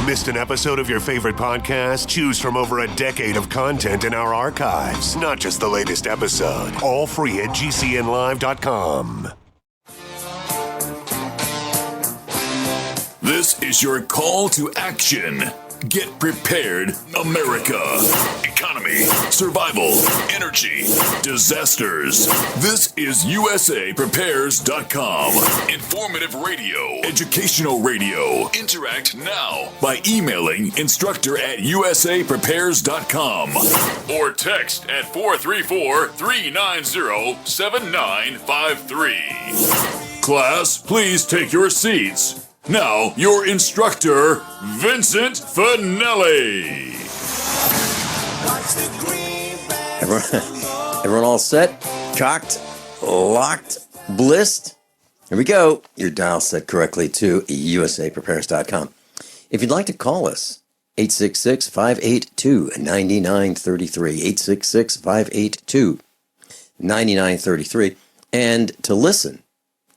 Missed an episode of your favorite podcast? Choose from over a decade of content in our archives, not just the latest episode. All free at GCNlive.com. This is your call to action. Get prepared, America. Economy, survival, energy, disasters. This is USAPrepares.com. Informative radio, educational radio. Interact now by emailing instructor@USAPrepares.com or text at 434-390-7953. Class, please take your seats. Now, your instructor, Vincent Finelli. Everyone all set? Cocked? Locked? Blissed? Here we go. Your dial set correctly to USAPrepares.com. If you'd like to call us, 866-582-9933, 866-582-9933, and to listen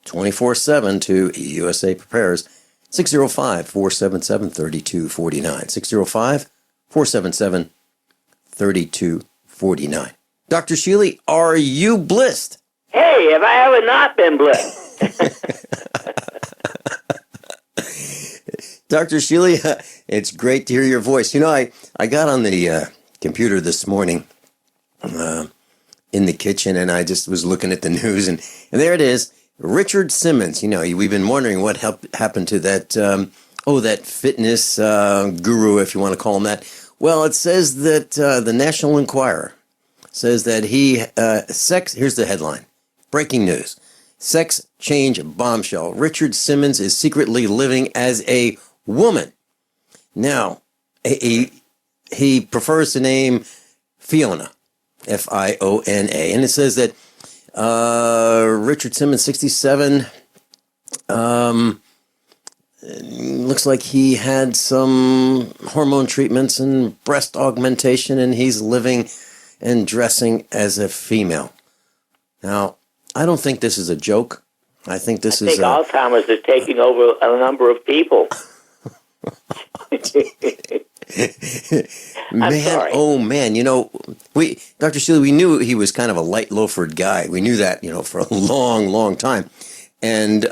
24/7 to USA Prepares, 605-477-3249. 605-477-3249. Dr. Shealy, are you blissed? Hey, have I ever not been blissed? Dr. Shealy, it's great to hear your voice. You know, I got on the computer this morning in the kitchen, and I just was looking at the news, and there it is. Richard Simmons, you know, we've been wondering what happened to that, that fitness guru, if you want to call him that. Well, it says that the National Enquirer says that here's the headline. Breaking news. Sex change bombshell. Richard Simmons is secretly living as a woman. Now, he prefers the name Fiona, Fiona, and it says that Richard Simmons, 67, looks like he had some hormone treatments and breast augmentation, and he's living and dressing as a female. Now, I don't think this is a joke. I think Alzheimer's is taking over a number of people. Man, oh man, you know, Dr. Shealy, we knew he was kind of a light loafered guy. We knew that, for a long, long time. And,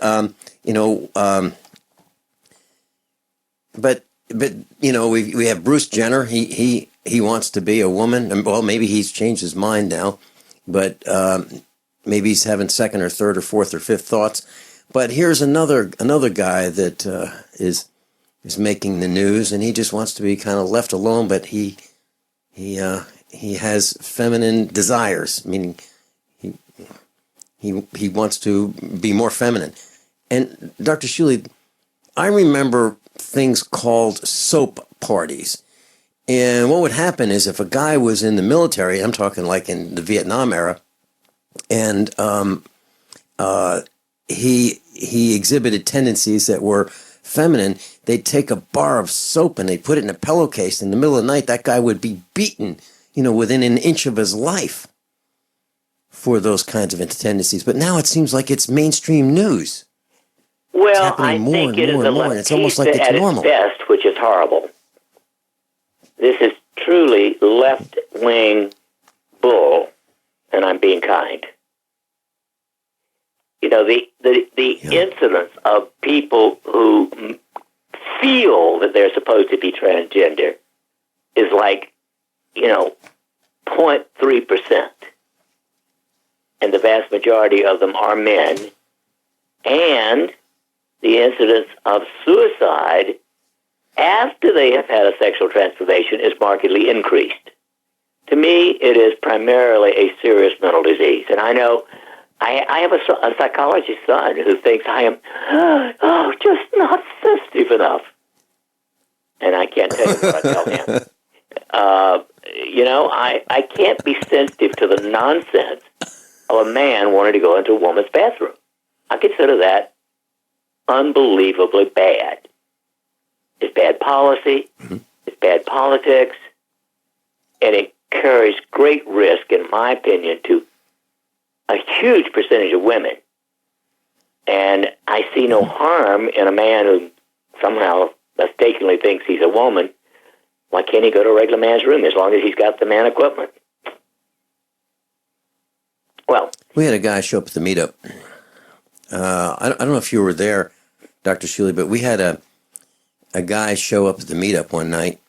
but we have Bruce Jenner. He wants to be a woman. And, well, maybe he's changed his mind now, but, maybe he's having second or third or fourth or fifth thoughts. But here's another guy that, is making the news, and he just wants to be kind of left alone, but he has feminine desires, meaning he wants to be more feminine. And Dr. Shealy, I remember things called soap parties. And what would happen is if a guy was in the military, I'm talking like in the Vietnam era, and he exhibited tendencies that were feminine, they'd take a bar of soap and they'd put it in a pillowcase. In the middle of the night, that guy would be beaten, within an inch of his life for those kinds of tendencies. But now it seems like it's mainstream news. Well, I think it is it's almost like it's normal. Its best, which is horrible. This is truly left-wing bull, and I'm being kind. The incidence of people who feel that they're supposed to be transgender is like, 0.3%. And the vast majority of them are men. And the incidence of suicide after they have had a sexual transformation is markedly increased. To me, it is primarily a serious mental disease. And I know I have a psychologist son who thinks I am just not sensitive enough. And I can't tell you what I tell him. I can't be sensitive to the nonsense of a man wanting to go into a woman's bathroom. I consider that unbelievably bad. It's bad policy. Mm-hmm. It's bad politics. And it carries great risk, in my opinion, to a huge percentage of women. And I see no harm in a man who somehow mistakenly thinks he's a woman, why can't he go to a regular man's room as long as he's got the man equipment? Well, we had a guy show up at the meetup. I don't know if you were there, Dr. Shealy, but we had a guy show up at the meetup one night,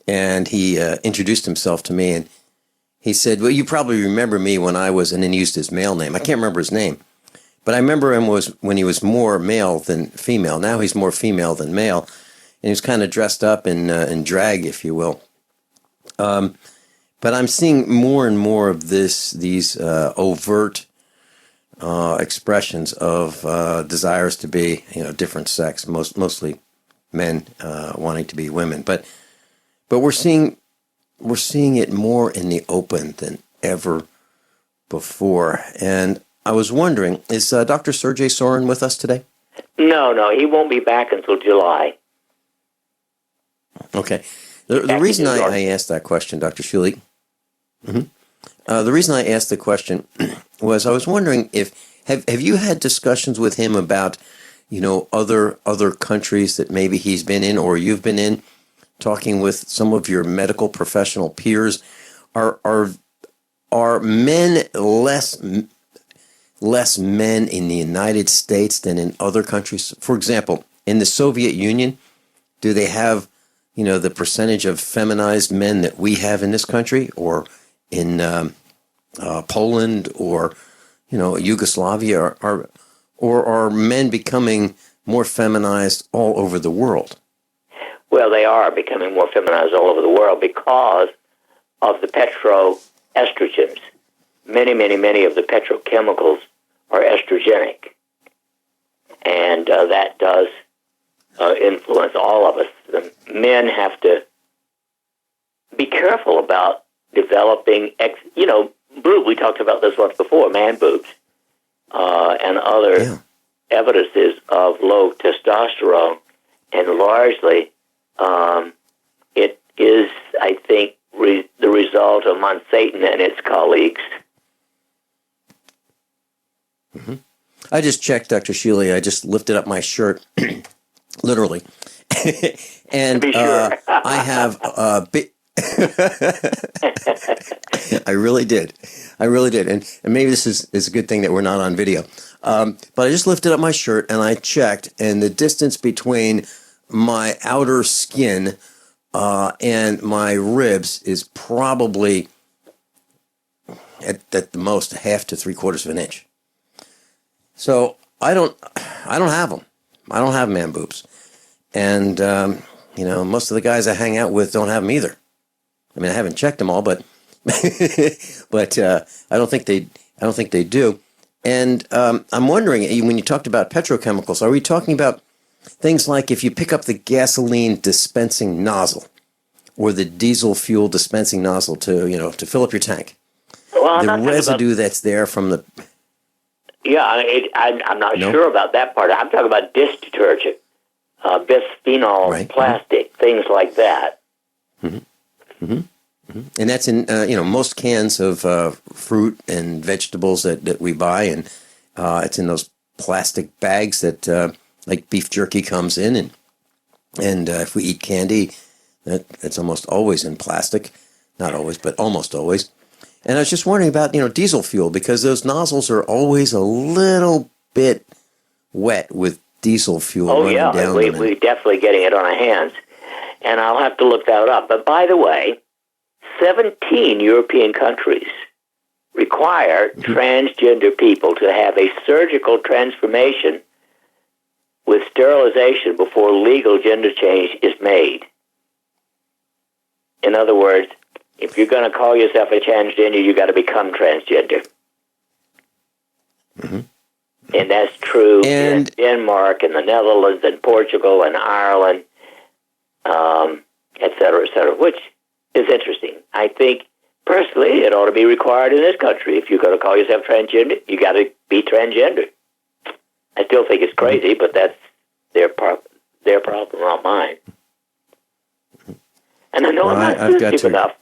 and he introduced himself to me, and he said, well, you probably remember me when I was, and then he used his male name. I can't remember his name, but I remember him when he was more male than female. Now he's more female than male, and he was kind of dressed up in drag, if you will. But I'm seeing more and more of these overt expressions of desires to be, different sex, mostly men wanting to be women. But we're seeing it more in the open than ever before. And I was wondering, is Dr. Sergey Sorin with us today? No, he won't be back until July. Okay. The reason I asked that question, Dr. Shealy, the reason I asked the question was I was wondering if have you had discussions with him about other countries that maybe he's been in or you've been in, talking with some of your medical professional peers. Are men less men in the United States than in other countries? For example, in the Soviet Union, do they have the percentage of feminized men that we have in this country, or in Poland, or Yugoslavia, or are men becoming more feminized all over the world? Well, they are becoming more feminized all over the world because of the petroestrogens. Many of the petrochemicals are estrogenic, and that does influence all of us. The men have to be careful about developing, we talked about this once before, man boobs, and other evidences of low testosterone, and largely it is, I think, the result of Satan and its colleagues. Mm-hmm. I just checked, Dr. Shealy. I just lifted up my shirt, literally, and be sure. I have a bit. I really did, and maybe this is a good thing that we're not on video. But I just lifted up my shirt and I checked, and the distance between my outer skin and my ribs is probably at the most 1/2 to 3/4 of an inch. So I don't have them. I don't have man boobs, and most of the guys I hang out with don't have them either. I mean, I haven't checked them all, but but I don't think they do. And I'm wondering, when you talked about petrochemicals, are we talking about things like if you pick up the gasoline dispensing nozzle or the diesel fuel dispensing nozzle to fill up your tank? Well, the residue that's there from the... Yeah, I'm not sure about that part. I'm talking about dish detergent, bisphenol, right. plastic, things like that. Mm-hmm. Mm-hmm. Mm-hmm. And that's in most cans of fruit and vegetables that we buy, and it's in those plastic bags that like beef jerky comes in, and if we eat candy, that's almost always in plastic. Not always, but almost always. And I was just wondering about diesel fuel, because those nozzles are always a little bit wet with diesel fuel running down them. We're definitely getting it on our hands, and I'll have to look that up. But by the way, 17 European countries require transgender people to have a surgical transformation with sterilization before legal gender change is made. In other words, if you're going to call yourself a transgender, you got to become transgender. Mm-hmm. And that's true in Denmark and the Netherlands and Portugal and Ireland, et cetera, which is interesting. I think, personally, it ought to be required in this country. If you're going to call yourself transgender, you got to be transgender. I still think it's crazy, but that's their problem, not mine. And I know I'm not sensitive enough.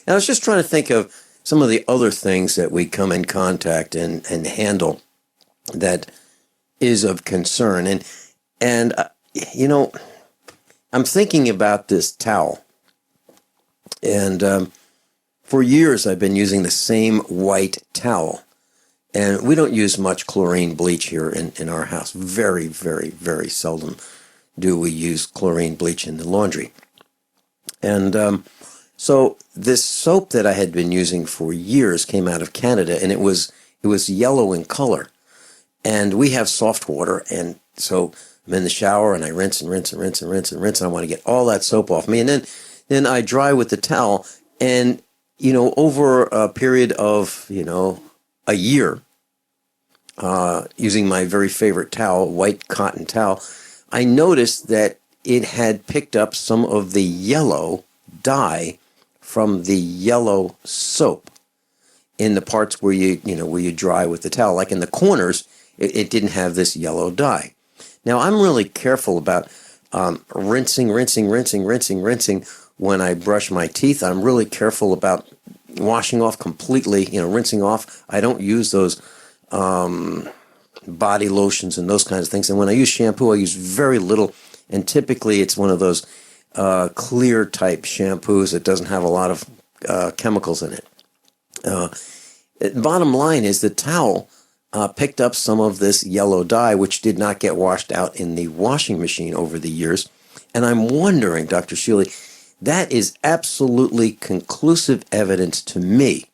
I was just trying to think of some of the other things that we come in contact and handle that is of concern. And I'm thinking about this towel. And for years, I've been using the same white towel. And we don't use much chlorine bleach here in our house. Very, very, very seldom do we use chlorine bleach in the laundry. And so this soap that I had been using for years came out of Canada, and it was yellow in color. And we have soft water, and so I'm in the shower, and I rinse and rinse and rinse and rinse and rinse, and I want to get all that soap off me. And then I dry with the towel, and, over a period of, a year, using my very favorite towel, white cotton towel, I noticed that it had picked up some of the yellow dye from the yellow soap in the parts where you dry with the towel. Like in the corners, it didn't have this yellow dye. Now, I'm really careful about rinsing when I brush my teeth. I'm really careful about washing off completely, rinsing off. I don't use those body lotions and those kinds of things. And when I use shampoo, I use very little. And typically it's one of those clear type shampoos that doesn't have a lot of chemicals in it. Bottom line is the towel picked up some of this yellow dye, which did not get washed out in the washing machine over the years. And I'm wondering, Dr. Shealy, that is absolutely conclusive evidence to me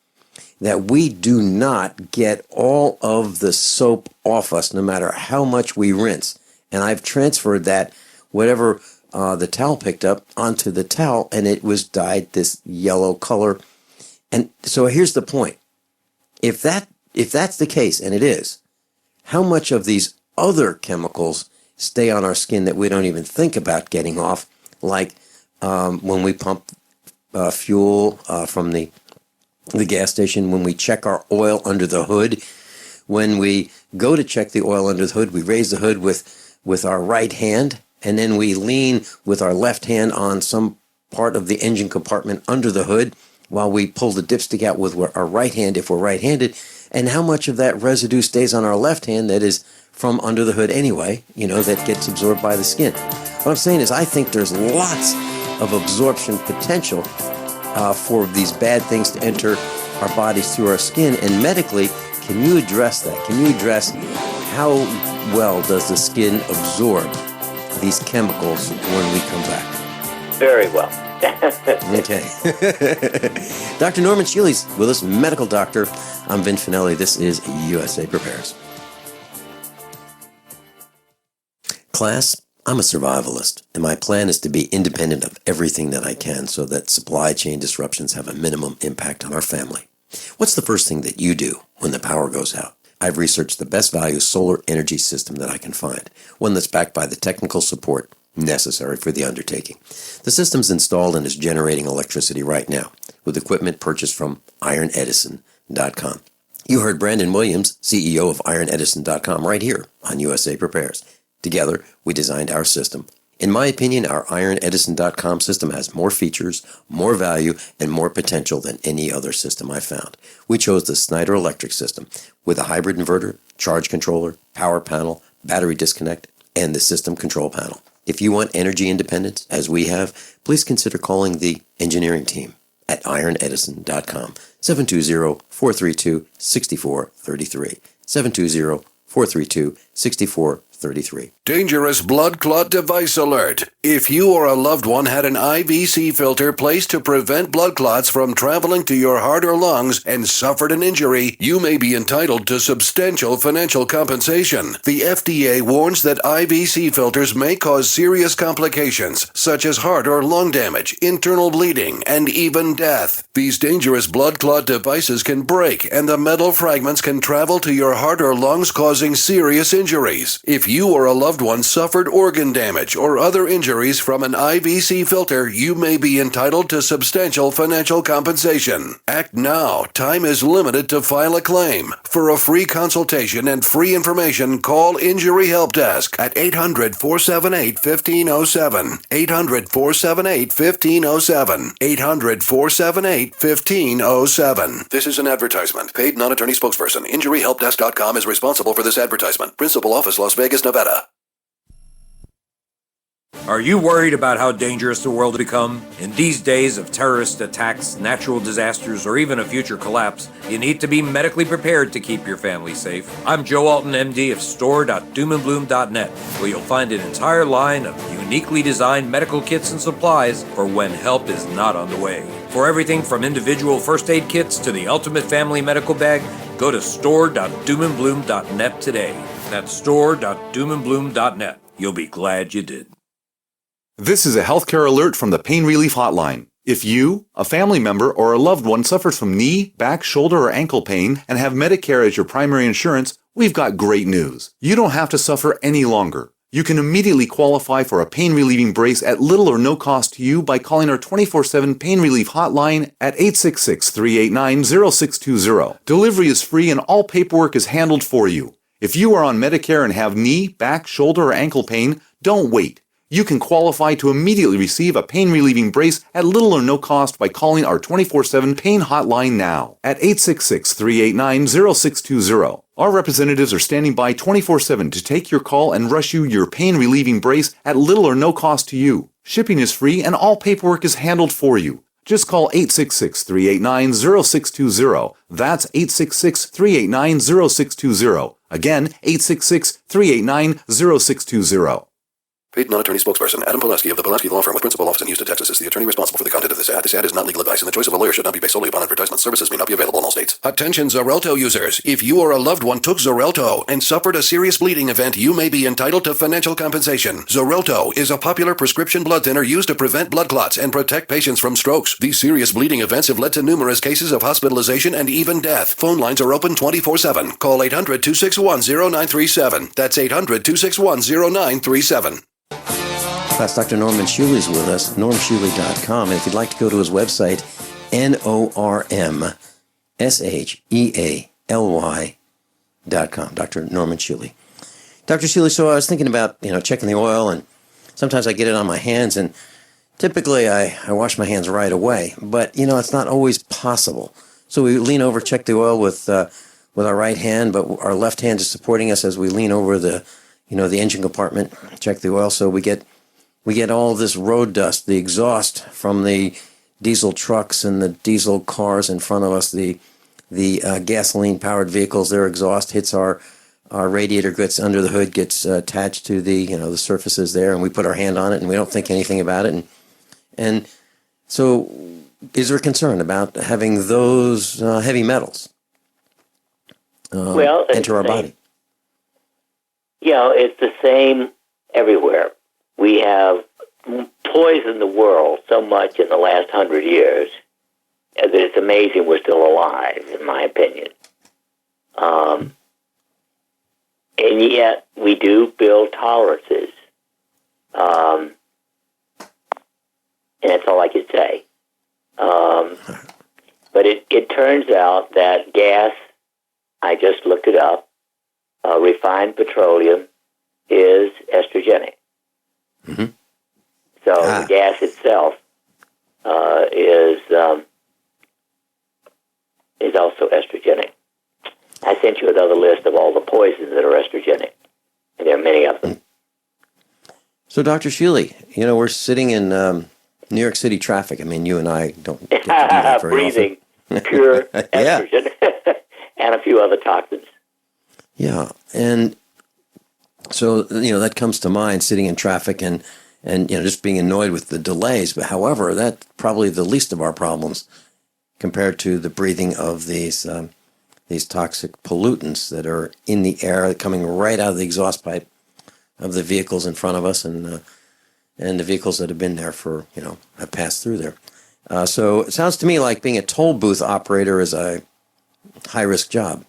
that we do not get all of the soap off us, no matter how much we rinse. And I've transferred that, whatever the towel picked up, onto the towel, and it was dyed this yellow color. And so here's the point. If that's the case, and it is, how much of these other chemicals stay on our skin that we don't even think about getting off, like when we pump fuel from the gas station, when we check our oil under the hood, when we go to check the oil under the hood, we raise the hood with our right hand, and then we lean with our left hand on some part of the engine compartment under the hood while we pull the dipstick out with our right hand if we're right-handed, and how much of that residue stays on our left hand that is from under the hood anyway, that gets absorbed by the skin. What I'm saying is I think there's lots of absorption potential for these bad things to enter our bodies through our skin. And medically, can you address that? Can you address how well does the skin absorb these chemicals when we come back? Very well. Okay. Dr. Norman Shealy's with us, medical doctor. I'm Vince Finelli. This is USA Prepares. Class, I'm a survivalist, and my plan is to be independent of everything that I can so that supply chain disruptions have a minimum impact on our family. What's the first thing that you do when the power goes out? I've researched the best value solar energy system that I can find, one that's backed by the technical support necessary for the undertaking. The system's installed and is generating electricity right now with equipment purchased from ironedison.com. You heard Brandon Williams, CEO of ironedison.com, right here on USA Prepares. Together, we designed our system. In my opinion, our ironedison.com system has more features, more value, and more potential than any other system I've found. We chose the Snyder Electric system with a hybrid inverter, charge controller, power panel, battery disconnect, and the system control panel. If you want energy independence, as we have, please consider calling the engineering team at ironedison.com, 720-432-6433, 720-432-6433. Dangerous blood clot device alert. If you or a loved one had an IVC filter placed to prevent blood clots from traveling to your heart or lungs and suffered an injury, you may be entitled to substantial financial compensation. The FDA warns that IVC filters may cause serious complications, such as heart or lung damage, internal bleeding, and even death. These dangerous blood clot devices can break, and the metal fragments can travel to your heart or lungs, causing serious injuries. If you or a loved one suffered organ damage or other injuries from an IVC filter, you may be entitled to substantial financial compensation. Act now. Time is limited to file a claim. For a free consultation and free information, call Injury Help Desk at 800-478-1507. 800-478-1507. 800-478-1507. This is an advertisement. Paid non-attorney spokesperson. InjuryHelpDesk.com is responsible for this advertisement. Principal office, Las Vegas, Nevada. Are you worried about how dangerous the world has become? In these days of terrorist attacks, natural disasters, or even a future collapse, you need to be medically prepared to keep your family safe. I'm Joe Alton, MD of store.doomandbloom.net, where you'll find an entire line of uniquely designed medical kits and supplies for when help is not on the way. For everything from individual first aid kits to the ultimate family medical bag, go to store.doomandbloom.net today. That's store.doomandbloom.net. You'll be glad you did. This is a healthcare alert from the Pain Relief Hotline. If you, a family member, or a loved one suffers from knee, back, shoulder, or ankle pain and have Medicare as your primary insurance, we've got great news. You don't have to suffer any longer. You can immediately qualify for a pain-relieving brace at little or no cost to you by calling our 24/7 Pain Relief Hotline at 866-389-0620. Delivery is free and all paperwork is handled for you. If you are on Medicare and have knee, back, shoulder, or ankle pain, don't wait. You can qualify to immediately receive a pain-relieving brace at little or no cost by calling our 24/7 Pain Hotline now at 866-389-0620. Our representatives are standing by 24/7 to take your call and rush you your pain-relieving brace at little or no cost to you. Shipping is free and all paperwork is handled for you. Just call 866-389-0620. That's 866-389-0620. Again, 866-389-0620. Paid non-attorney spokesperson Adam Pulaski of the Pulaski Law Firm with principal office in Houston, Texas is the attorney responsible for the content of this ad. This ad is not legal advice, and the choice of a lawyer should not be based solely upon advertisement. Services may not be available in all states. Attention Xarelto users. If you or a loved one took Xarelto and suffered a serious bleeding event, you may be entitled to financial compensation. Xarelto is a popular prescription blood thinner used to prevent blood clots and protect patients from strokes. These serious bleeding events have led to numerous cases of hospitalization and even death. Phone lines are open 24/7. Call 800-261-0937. That's 800-261-0937. That's Dr. Norman Shealy is with us, normshealy.com. And if you'd like to go to his website, normshealy.com, Dr. Norman Shealy. Dr. Shealy, so I was thinking about, checking the oil, and sometimes I get it on my hands, and typically I wash my hands right away. But, it's not always possible. So we lean over, check the oil with our right hand, but our left hand is supporting us as we lean over the engine compartment, check the oil. So we get all this road dust, the exhaust from the diesel trucks and the diesel cars in front of us, the gasoline-powered vehicles. Their exhaust hits our radiator, gets under the hood, gets attached to the surfaces there, and we put our hand on it, and we don't think anything about it. And so, is there concern about having those heavy metals enter our body? It's the same everywhere. We have poisoned the world so much in the last 100 years that it's amazing we're still alive, in my opinion. And yet we do build tolerances. And that's all I can say. But it turns out that gas, I just looked it up, refined petroleum is estrogenic. Mm-hmm. So the gas itself is also estrogenic. I sent you another list of all the poisons that are estrogenic, and there are many of them. So, Dr. Shealy, we're sitting in New York City traffic. I mean, you and I don't get to do that very breathing often. Pure estrogen and a few other toxins. Yeah, and so that comes to mind, sitting in traffic and just being annoyed with the delays. But however, that's probably the least of our problems compared to the breathing of these toxic pollutants that are in the air, coming right out of the exhaust pipe of the vehicles in front of us, and the vehicles that have been there for have passed through there. So it sounds to me like being a toll booth operator is a high risk job.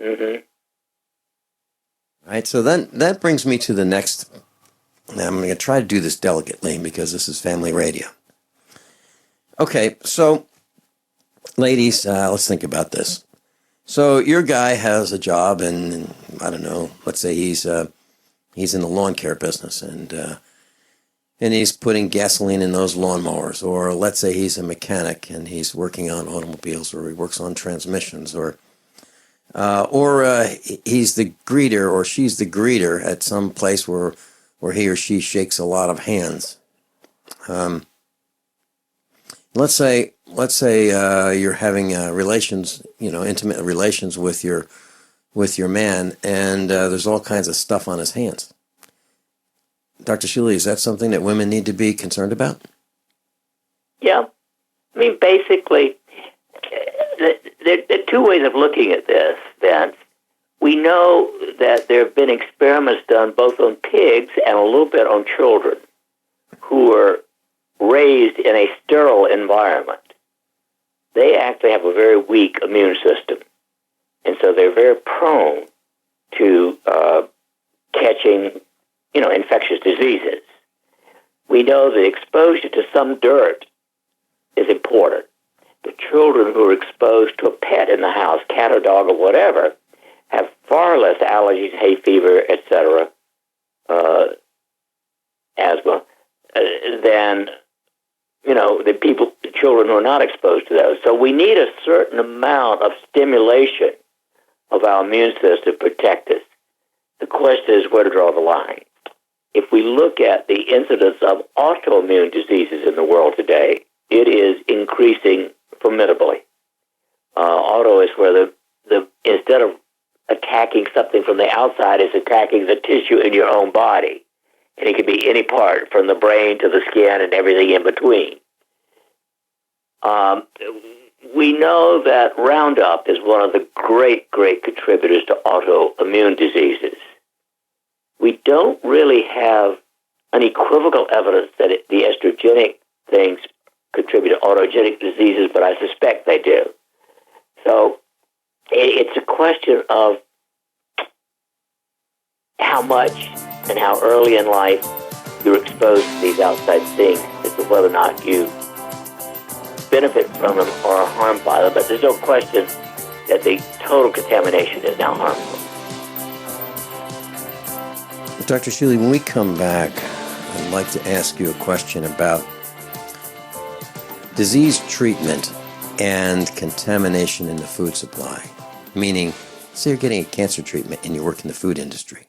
Mm-hmm. All right, so then that brings me to the next. Now I'm going to try to do this delicately because this is family radio. Okay, so ladies, let's think about this. So your guy has a job, and I don't know. Let's say he's in the lawn care business, and he's putting gasoline in those lawnmowers. Or let's say he's a mechanic and he's working on automobiles, or he works on transmissions, or he's the greeter, or she's the greeter at some place where he or she shakes a lot of hands. Let's say you're having intimate relations with your man, and there's all kinds of stuff on his hands. Dr. Shealy, is that something that women need to be concerned about? Yeah. I mean, basically, there are two ways of looking at this, Vince. We know that there have been experiments done both on pigs and a little bit on children who were raised in a sterile environment. They actually have a very weak immune system, and so they're very prone to catching, infectious diseases. We know that exposure to some dirt is important. The children who are exposed to a pet in the house, cat or dog or whatever, have far less allergies, hay fever, etc., asthma, than the children who are not exposed to those. So we need a certain amount of stimulation of our immune system to protect us. The question is where to draw the line. If we look at the incidence of autoimmune diseases in the world today, it is increasing formidably. Auto is where the instead of attacking something from the outside, it's attacking the tissue in your own body. And it can be any part, from the brain to the skin and everything in between. We know that Roundup is one of the great, great contributors to autoimmune diseases. We don't really have unequivocal evidence that the estrogenic things contribute to autogenic diseases, but I suspect they do. So it's a question of how much and how early in life you're exposed to these outside things as to whether or not you benefit from them or are harmed by them. But there's no question that the total contamination is now harmful. Dr. Shealy, when we come back, I'd like to ask you a question about disease treatment and contamination in the food supply. Meaning, say you're getting a cancer treatment and you work in the food industry.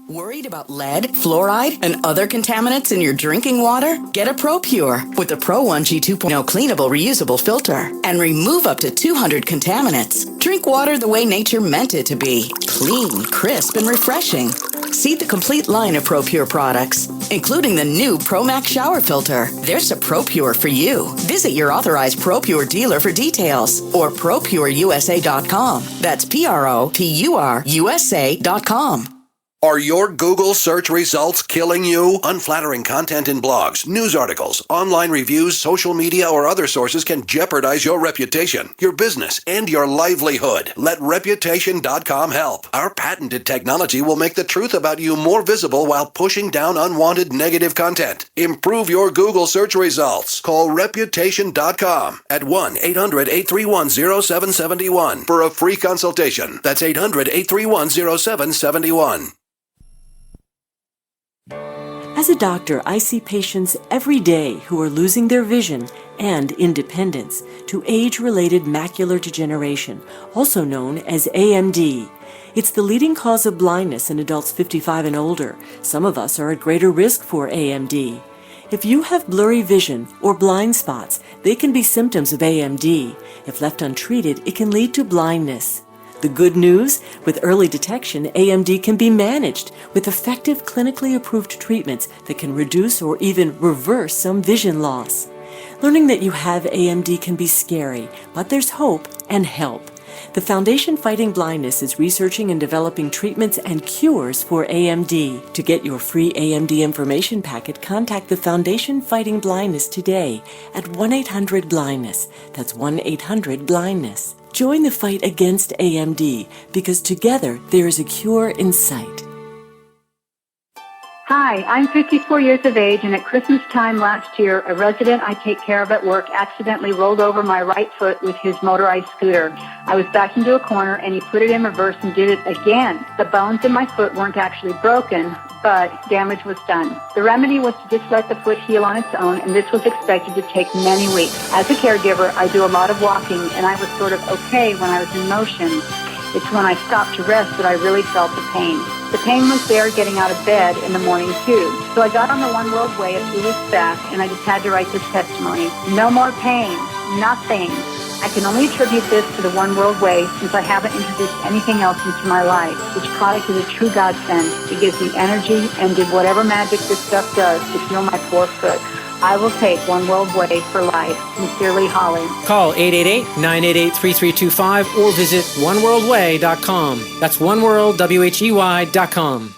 Worried about lead, fluoride, and other contaminants in your drinking water? Get a ProPure with the Pro 1G 2.0 cleanable reusable filter and remove up to 200 contaminants. Drink water the way nature meant it to be. Clean, crisp, and refreshing. See the complete line of ProPure products, including the new ProMax shower filter. There's a ProPure for you. Visit your authorized ProPure dealer for details or ProPureUSA.com. That's ProPureUSA.com. Are your Google search results killing you? Unflattering content in blogs, news articles, online reviews, social media, or other sources can jeopardize your reputation, your business, and your livelihood. Let Reputation.com help. Our patented technology will make the truth about you more visible while pushing down unwanted negative content. Improve your Google search results. Call Reputation.com at 1-800-831-0771 for a free consultation. That's 800-831-0771. As a doctor, I see patients every day who are losing their vision and independence to age-related macular degeneration, also known as AMD. It's the leading cause of blindness in adults 55 and older. Some of us are at greater risk for AMD. If you have blurry vision or blind spots, they can be symptoms of AMD. If left untreated, it can lead to blindness. The good news, with early detection, AMD can be managed with effective clinically approved treatments that can reduce or even reverse some vision loss. Learning that you have AMD can be scary, but there's hope and help. The Foundation Fighting Blindness is researching and developing treatments and cures for AMD. To get your free AMD information packet, contact the Foundation Fighting Blindness today at 1-800-BLINDNESS. That's 1-800-BLINDNESS. Join the fight against AMD, because together there is a cure in sight. Hi, I'm 54 years of age, and at Christmas time last year, a resident I take care of at work accidentally rolled over my right foot with his motorized scooter. I was backed into a corner, and he put it in reverse and did it again. The bones in my foot weren't actually broken, but damage was done. The remedy was to just let the foot heal on its own, and this was expected to take many weeks. As a caregiver, I do a lot of walking, and I was sort of okay when I was in motion. It's when I stopped to rest that I really felt the pain. The pain was there getting out of bed in the morning, too. So I got on the One World Way a few weeks back, and I just had to write this testimony. No more pain. Nothing. I can only attribute this to the One World Way, since I haven't introduced anything else into my life. This product is a true godsend. It gives me energy and did whatever magic this stuff does to heal my poor foot. I will take One World Way for life. Sincerely, Holly. Call 888-988-3325 or visit oneworldway.com. That's oneworldwhey.com.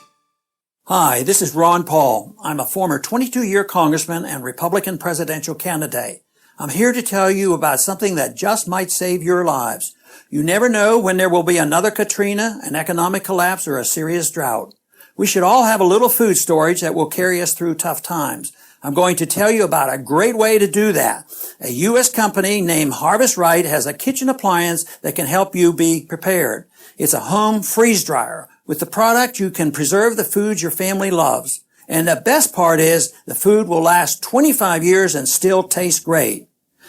Hi, this is Ron Paul. I'm a former 22-year congressman and Republican presidential candidate. I'm here to tell you about something that just might save your lives. You never know when there will be another Katrina, an economic collapse, or a serious drought. We should all have a little food storage that will carry us through tough times. I'm going to tell you about a great way to do that. A U.S. company named Harvest Right has a kitchen appliance that can help you be prepared. It's a home freeze dryer. With the product, you can preserve the foods your family loves. And the best part is the food will last 25 years and still taste great.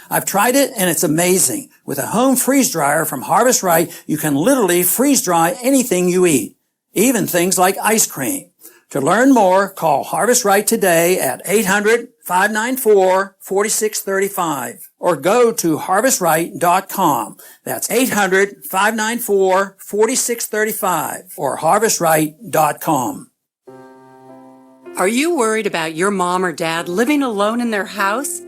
I've tried it and it's amazing. With a home freeze dryer from Harvest Right, you can literally freeze dry anything you eat, even things like ice cream. To learn more, call Harvest Right today at 800-594-4635 or go to harvestright.com. That's 800-594-4635 or harvestright.com. Are you worried about your mom or dad living alone in their house?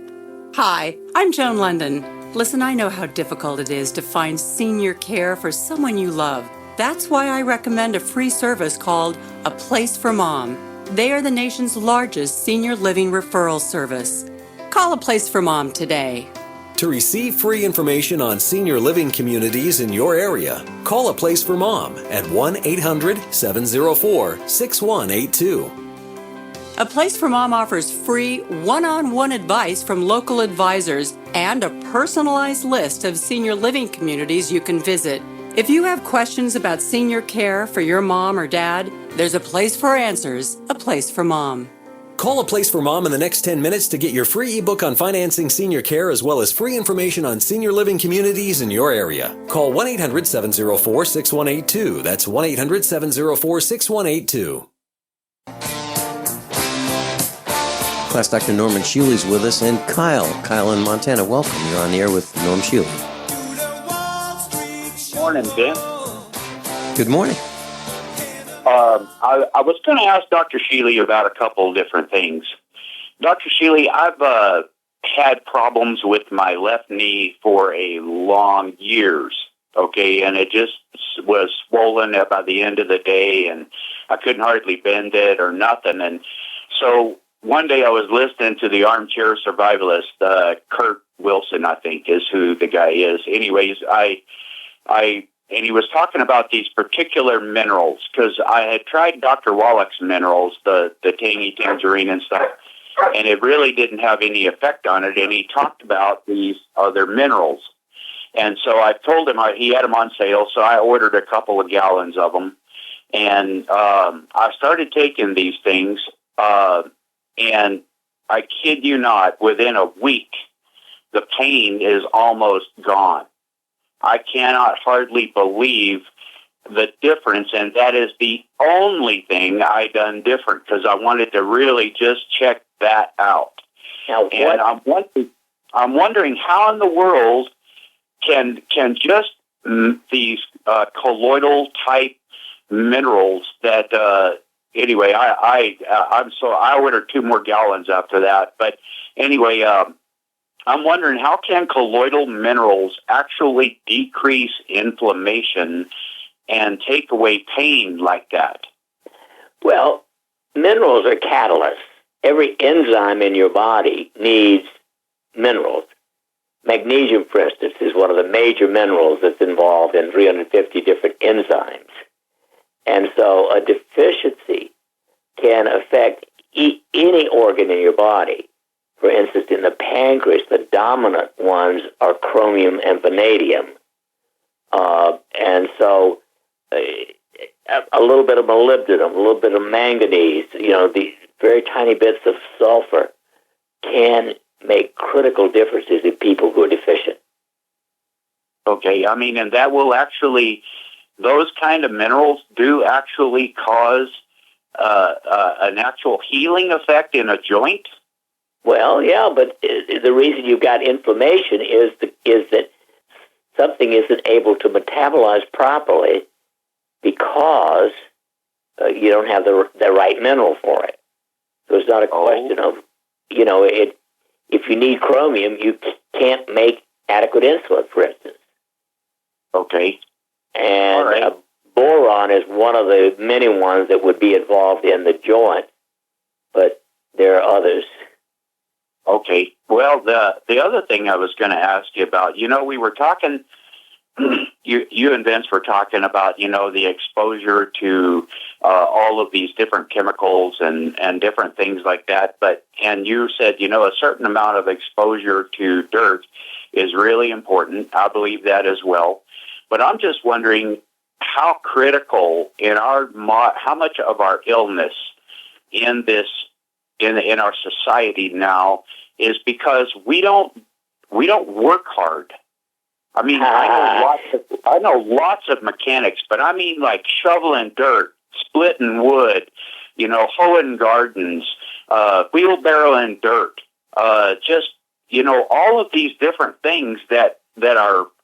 Hi, I'm Joan London. Listen, I know how difficult it is to find senior care for someone you love. That's why I recommend a free service called A Place for Mom. They are the nation's largest senior living referral service. Call A Place for Mom today. To receive free information on senior living communities in your area, call A Place for Mom at 1-800-704-6182. A Place for Mom offers free one-on-one advice from local advisors and a personalized list of senior living communities you can visit. If you have questions about senior care for your mom or dad, there's a place for answers, A Place for Mom. Call A Place for Mom in the next 10 minutes to get your free ebook on financing senior care as well as free information on senior living communities in your area. Call 1-800-704-6182. That's 1-800-704-6182. Class Dr. Norman Shealy's with us, and Kyle in Montana. Welcome. You're on the air with Norm Shealy. Morning, Vince. Good morning. I was going to ask Dr. Shealy about a couple of different things. Dr. Shealy, I've had problems with my left knee for a long years, okay, and it just was swollen by the end of the day, and I couldn't hardly bend it or nothing. And so one day I was listening to the Armchair Survivalist, Kurt Wilson, I think is who the guy is. Anyways, and he was talking about these particular minerals, because I had tried Dr. Wallach's minerals, the tangy tangerine and stuff, and it really didn't have any effect on it, and he talked about these other minerals. And so I told him he had them on sale, so I ordered a couple of gallons of them, and I started taking these things, and I kid you not, within a week, the pain is almost gone. I cannot hardly believe the difference, and that is the only thing I done different, because I wanted to really just check that out. Now, and I'm wondering how in the world can just these colloidal type minerals that anyway, I ordered 2 more gallons after that, but anyway. I'm wondering, how can colloidal minerals actually decrease inflammation and take away pain like that? Well, minerals are catalysts. Every enzyme in your body needs minerals. Magnesium, for instance, is one of the major minerals that's involved in 350 different enzymes. And so a deficiency can affect any organ in your body. For instance, in the pancreas, the dominant ones are chromium and vanadium. And so a little bit of molybdenum, a little bit of manganese, these very tiny bits of sulfur can make critical differences in people who are deficient. Okay, I mean, and that will actually, those kind of minerals do actually cause an actual healing effect in a joint? Well, yeah, but the reason you've got inflammation is that something isn't able to metabolize properly because you don't have the right mineral for it. So it's not a question of, if you need chromium, you can't make adequate insulin, for instance. Okay. And boron is one of the many ones that would be involved in the joint, but there are others. Okay. Well, the other thing I was going to ask you about, we were talking, you and Vince were talking about, the exposure to all of these different chemicals and different things like that. And you said, a certain amount of exposure to dirt is really important. I believe that as well. But I'm just wondering how critical how much of our illness in our society now is because we don't work hard. I mean, I know lots of mechanics, but I mean like shoveling dirt, splitting wood, hoeing gardens, wheelbarrowing dirt, all of these different things that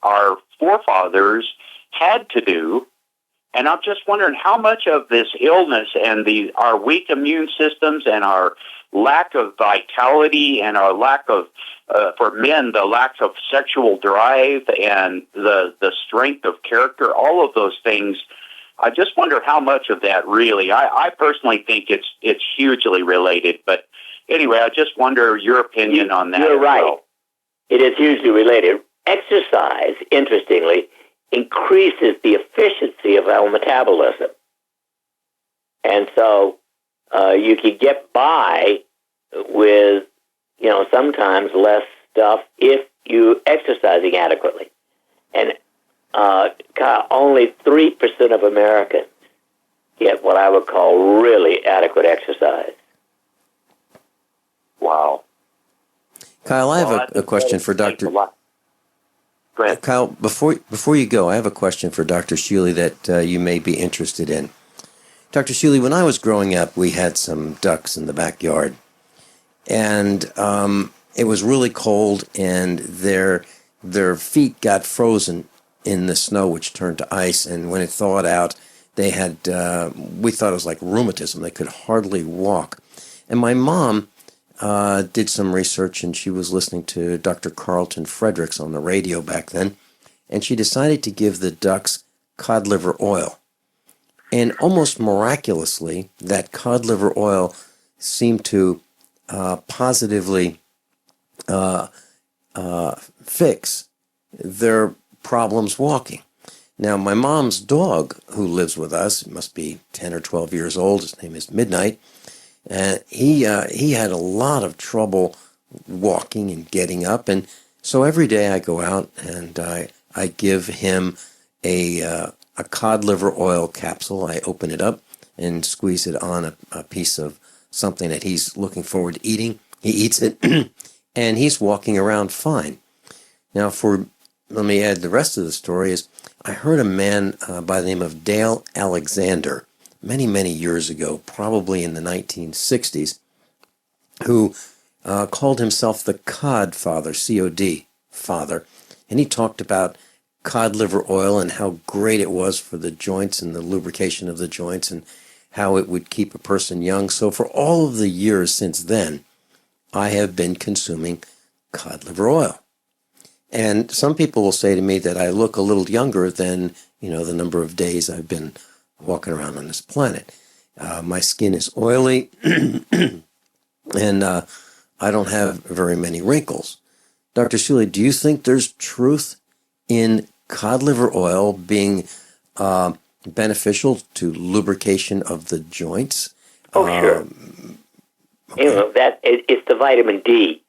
our forefathers had to do. And I'm just wondering how much of this illness and our weak immune systems and our lack of vitality and our lack of, for men, the lack of sexual drive and the strength of character, all of those things, I just wonder how much of that really, I personally think it's hugely related. But anyway, I just wonder your opinion on that. You're right. Well. It is hugely related. Exercise, interestingly, increases the efficiency of our metabolism. And so you can get by with, sometimes less stuff if you're exercising adequately. And only 3% of Americans get what I would call really adequate exercise. Wow. Kyle, I have a question for Dr. Go ahead. Kyle, before you go, I have a question for Dr. Shealy that you may be interested in. Dr. Shealy, when I was growing up, we had some ducks in the backyard. And it was really cold, and their feet got frozen in the snow, which turned to ice. And when it thawed out, they had, we thought it was like rheumatism. They could hardly walk. And my mom did some research, and she was listening to Dr. Carlton Fredericks on the radio back then, and she decided to give the ducks cod liver oil. And almost miraculously, that cod liver oil seemed to positively fix their problems walking. Now, my mom's dog, who lives with us, must be 10 or 12 years old, his name is Midnight, and he had a lot of trouble walking and getting up, and so every day I go out and I give him a cod liver oil capsule. I open it up and squeeze it on a piece of something that he's looking forward to eating. He eats it, and he's walking around fine. Now, let me add the rest of the story is I heard a man by the name of Dale Alexander many, many years ago, probably in the 1960s, who called himself the Cod Father, C-O-D, Father, and he talked about cod liver oil and how great it was for the joints and the lubrication of the joints and how it would keep a person young. So for all of the years since then, I have been consuming cod liver oil. And some people will say to me that I look a little younger than, the number of days I've been walking around on this planet. My skin is oily, and I don't have very many wrinkles. Dr. Shealy, do you think there's truth in cod liver oil being beneficial to lubrication of the joints? Oh, sure. Okay. You know, it's the vitamin D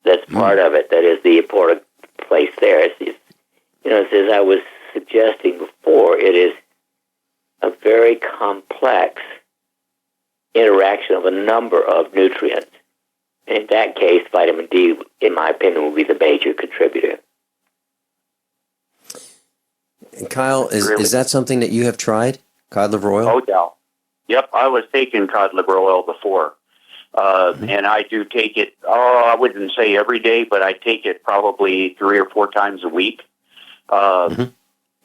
that's part of it that is the important place there. As I was suggesting before, it is a very complex interaction of a number of nutrients. In that case, vitamin D, in my opinion, will be the major contributor. Kyle, is that something that you have tried, cod liver oil? Oh, yeah. Yep, I was taking cod liver oil before. And I do take it, I wouldn't say every day, but I take it probably 3 or 4 times a week.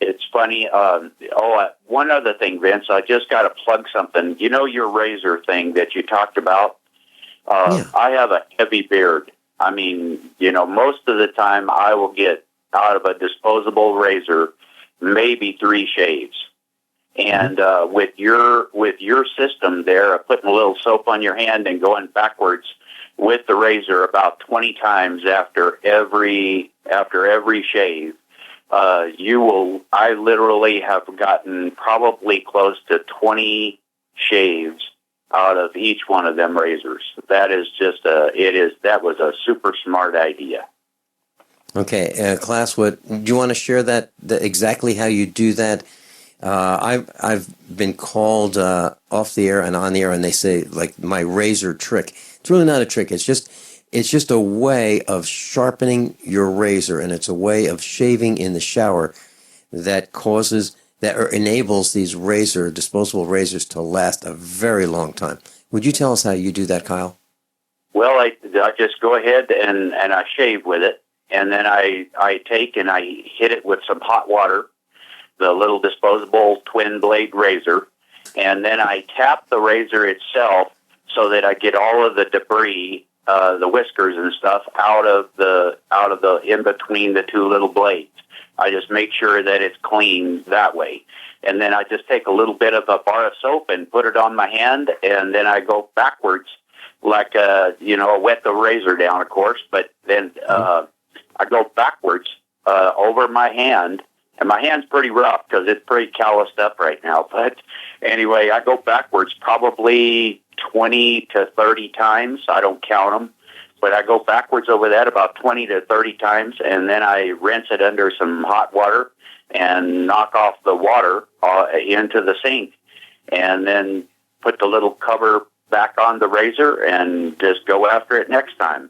It's funny. One other thing, Vince, I just got to plug something. You know your razor thing that you talked about? I have a heavy beard. I mean, most of the time I will get out of a disposable razor maybe 3 shaves. And with your system there of putting a little soap on your hand and going backwards with the razor about 20 times after every shave, I literally have gotten probably close to 20 shaves out of each one of them razors. That is that was a super smart idea. Okay, class, do you want to share that exactly how you do that? I've been called off the air and on the air, and they say like my razor trick. It's really not a trick. It's just a way of sharpening your razor, and it's a way of shaving in the shower that enables these disposable razors to last a very long time. Would you tell us how you do that, Kyle? Well, I just go ahead and I shave with it, and then I take and I hit it with some hot water, the little disposable twin blade razor, and then I tap the razor itself so that I get all of the debris, the whiskers and stuff out of the in between the 2 little blades. I just make sure that it's clean that way. And then I just take a little bit of a bar of soap and put it on my hand, and then I go backwards like wet the razor down, of course, but then I go backwards over my hand. And my hand's pretty rough because it's pretty calloused up right now. But anyway, I go backwards probably 20 to 30 times. I don't count them. But I go backwards over that about 20 to 30 times. And then I rinse it under some hot water and knock off the water into the sink. And then put the little cover back on the razor and just go after it next time.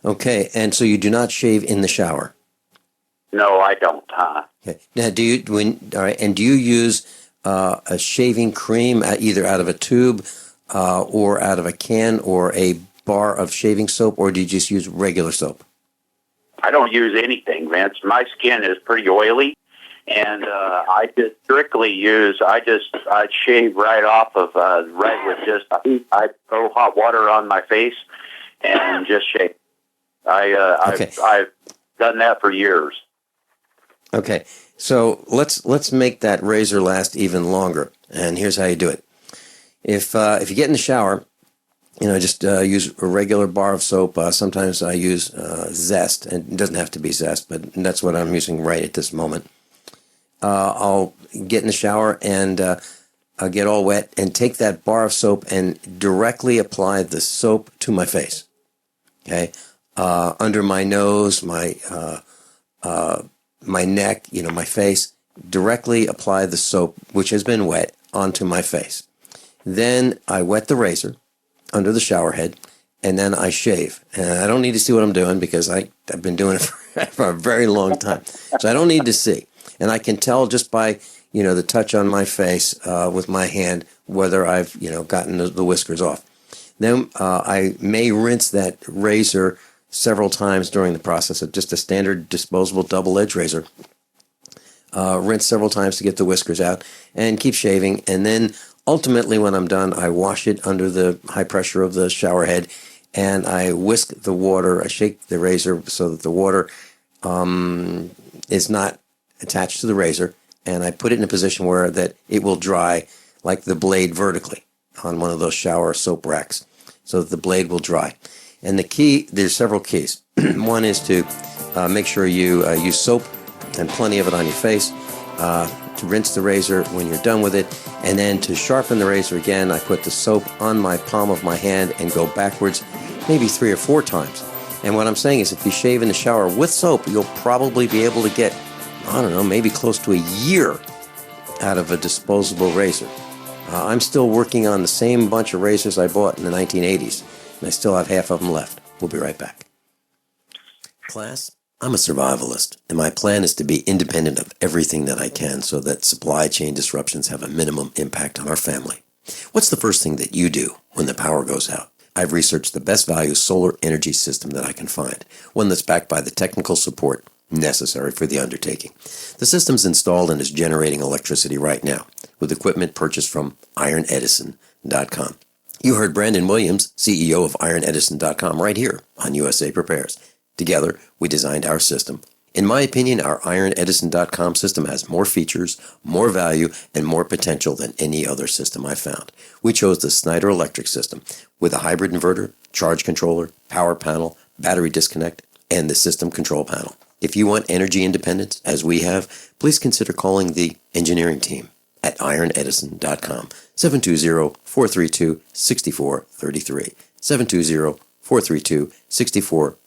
Okay. And so you do not shave in the shower? No, I don't. Okay. Now, do you use a shaving cream either out of a tube or out of a can or a bar of shaving soap, or do you just use regular soap? I don't use anything, Vince. My skin is pretty oily, and I just strictly I shave right off of I throw hot water on my face and just shave. I've done that for years. Okay, so let's make that razor last even longer, and here's how you do it. If you get in the shower, just use a regular bar of soap. Sometimes I use Zest, and it doesn't have to be Zest, but that's what I'm using right at this moment. I'll get in the shower and I'll get all wet and take that bar of soap and directly apply the soap to my face. Okay, under my nose, my neck, my face, directly apply the soap, which has been wet, onto my face. Then I wet the razor under the shower head, and then I shave. And I don't need to see what I'm doing because I've been doing it for a very long time. So I don't need to see. And I can tell just by, the touch on my face with my hand whether I've, gotten the whiskers off. Then I may rinse that razor several times during the process of just a standard disposable double-edged razor. Rinse several times to get the whiskers out and keep shaving. And then ultimately when I'm done, I wash it under the high pressure of the shower head and I whisk the water. I shake the razor so that the water is not attached to the razor, and I put it in a position where that it will dry like the blade vertically on one of those shower soap racks so that the blade will dry. And the key, there's several keys. One is to make sure you use soap and plenty of it on your face, to rinse the razor when you're done with it, and then to sharpen the razor again, I put the soap on my palm of my hand and go backwards maybe 3 or 4 times. And what I'm saying is if you shave in the shower with soap, you'll probably be able to get, I don't know, maybe close to a year out of a disposable razor. I'm still working on the same bunch of razors I bought in the 1980s, and I still have half of them left. We'll be right back. Class, I'm a survivalist, and my plan is to be independent of everything that I can so that supply chain disruptions have a minimum impact on our family. What's the first thing that you do when the power goes out? I've researched the best value solar energy system that I can find, one that's backed by the technical support necessary for the undertaking. The system's installed and is generating electricity right now with equipment purchased from IronEdison.com. You heard Brandon Williams, CEO of IronEdison.com, right here on USA Prepares. Together, we designed our system. In my opinion, our IronEdison.com system has more features, more value, and more potential than any other system I found. We chose the Snyder Electric system with a hybrid inverter, charge controller, power panel, battery disconnect, and the system control panel. If you want energy independence, as we have, please consider calling the engineering team at IronEdison.com, 720-432-6433, 720-432-6433.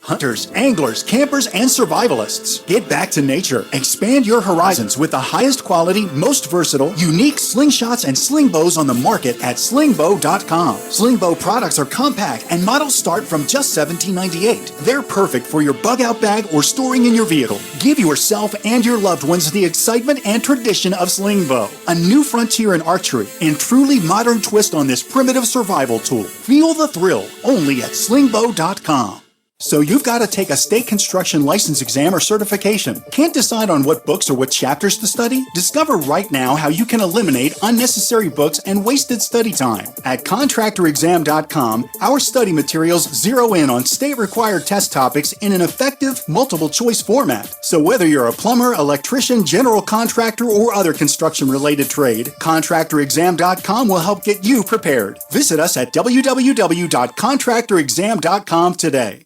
Hunters, anglers, campers, and survivalists. Get back to nature. Expand your horizons with the highest quality, most versatile, unique slingshots and sling bows on the market at slingbow.com. Sling bow products are compact and models start from just $17.98. They're perfect for your bug out bag or storing in your vehicle. Give yourself and your loved ones the excitement and tradition of sling bow. A new frontier in archery and truly modern twist on this primitive survival tool. Feel the thrill only at slingbow.com. So you've got to take a state construction license exam or certification. Can't decide on what books or what chapters to study? Discover right now how you can eliminate unnecessary books and wasted study time. At contractorexam.com, our study materials zero in on state-required test topics in an effective, multiple-choice format. So whether you're a plumber, electrician, general contractor, or other construction-related trade, contractorexam.com will help get you prepared. Visit us at www.contractorexam.com today.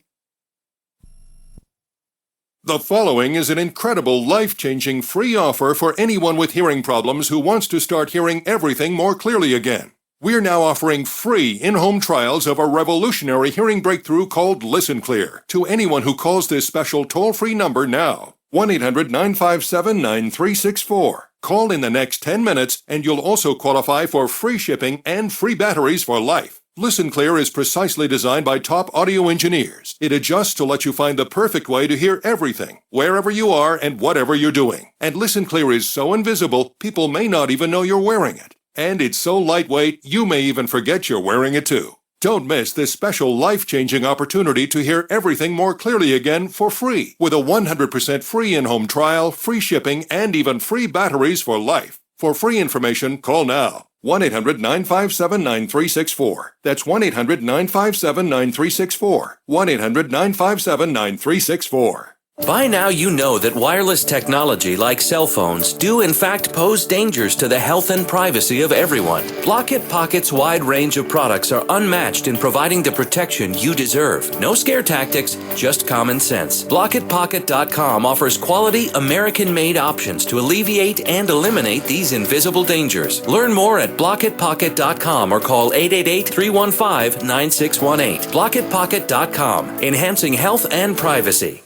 The following is an incredible, life-changing free offer for anyone with hearing problems who wants to start hearing everything more clearly again. We're now offering free in-home trials of a revolutionary hearing breakthrough called Listen Clear to anyone who calls this special toll-free number now, 1-800-957-9364. Call in the next 10 minutes and you'll also qualify for free shipping and free batteries for life. Listen Clear is precisely designed by top audio engineers. It adjusts to let you find the perfect way to hear everything, wherever you are and whatever you're doing. And Listen Clear is so invisible, people may not even know you're wearing it. And it's so lightweight, you may even forget you're wearing it too. Don't miss this special life-changing opportunity to hear everything more clearly again for free, with a 100% free in-home trial, free shipping, and even free batteries for life. For free information, call now. 1-800-957-9364. That's 1-800-957-9364. 1-800-957-9364. By now you know that wireless technology like cell phones do in fact pose dangers to the health and privacy of everyone. Blockit Pocket's wide range of products are unmatched in providing the protection you deserve. No scare tactics, just common sense. BlockitPocket.com offers quality American-made options to alleviate and eliminate these invisible dangers. Learn more at BlockitPocket.com or call 888-315-9618. BlockitPocket.com, enhancing health and privacy.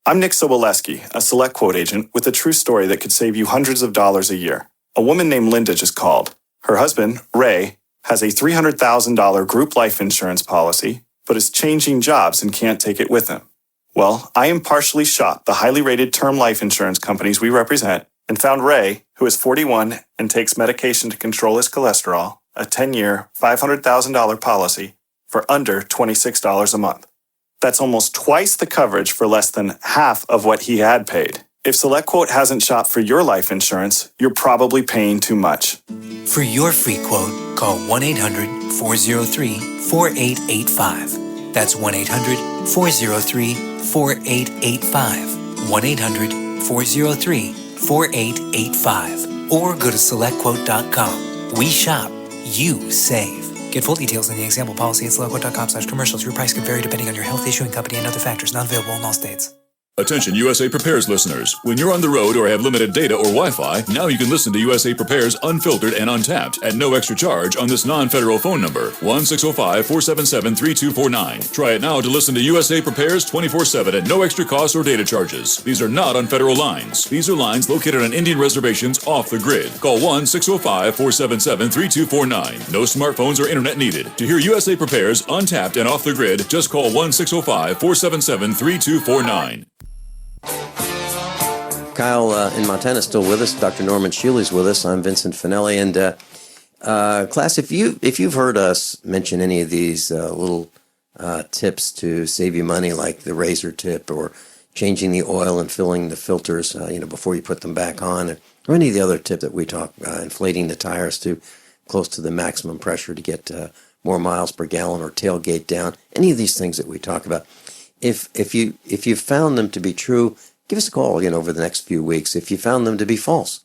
I'm Nick Soboleski, a Select Quote agent with a true story that could save you hundreds of dollars a year. A woman named Linda just called. Her husband, Ray, has a $300,000 group life insurance policy, but is changing jobs and can't take it with him. Well, I impartially shopped the highly rated term life insurance companies we represent and found Ray, who is 41 and takes medication to control his cholesterol, a 10-year, $500,000 policy for under $26 a month. That's almost twice the coverage for less than half of what he had paid. If SelectQuote hasn't shopped for your life insurance, you're probably paying too much. For your free quote, call 1-800-403-4885. That's 1-800-403-4885. 1-800-403-4885. Or go to SelectQuote.com. We shop, you save. Get full details in the example policy at SelectQuote.com/commercials. Your price could vary depending on your health, issuing company, and other factors. Not available in all states. Attention USA Prepares listeners. When you're on the road or have limited data or Wi-Fi, now you can listen to USA Prepares unfiltered and untapped at no extra charge on this non-federal phone number, 1-605-477-3249. Try it now to listen to USA Prepares 24/7 at no extra cost or data charges. These are not on federal lines. These are lines located on Indian reservations off the grid. Call 1-605-477-3249. No smartphones or internet needed. To hear USA Prepares untapped and off the grid, just call 1-605-477-3249. Kyle in Montana is still with us. Dr. Norman Shealy's with us. I'm Vincent Finelli. And class, if you've heard us mention any of these little tips to save you money, like the razor tip or changing the oil and filling the filters, before you put them back on, or any of the other tip that we talk, inflating the tires to close to the maximum pressure to get more miles per gallon or tailgate down, any of these things that we talk about. If you found them to be true, give us a call, over the next few weeks. If you found them to be false,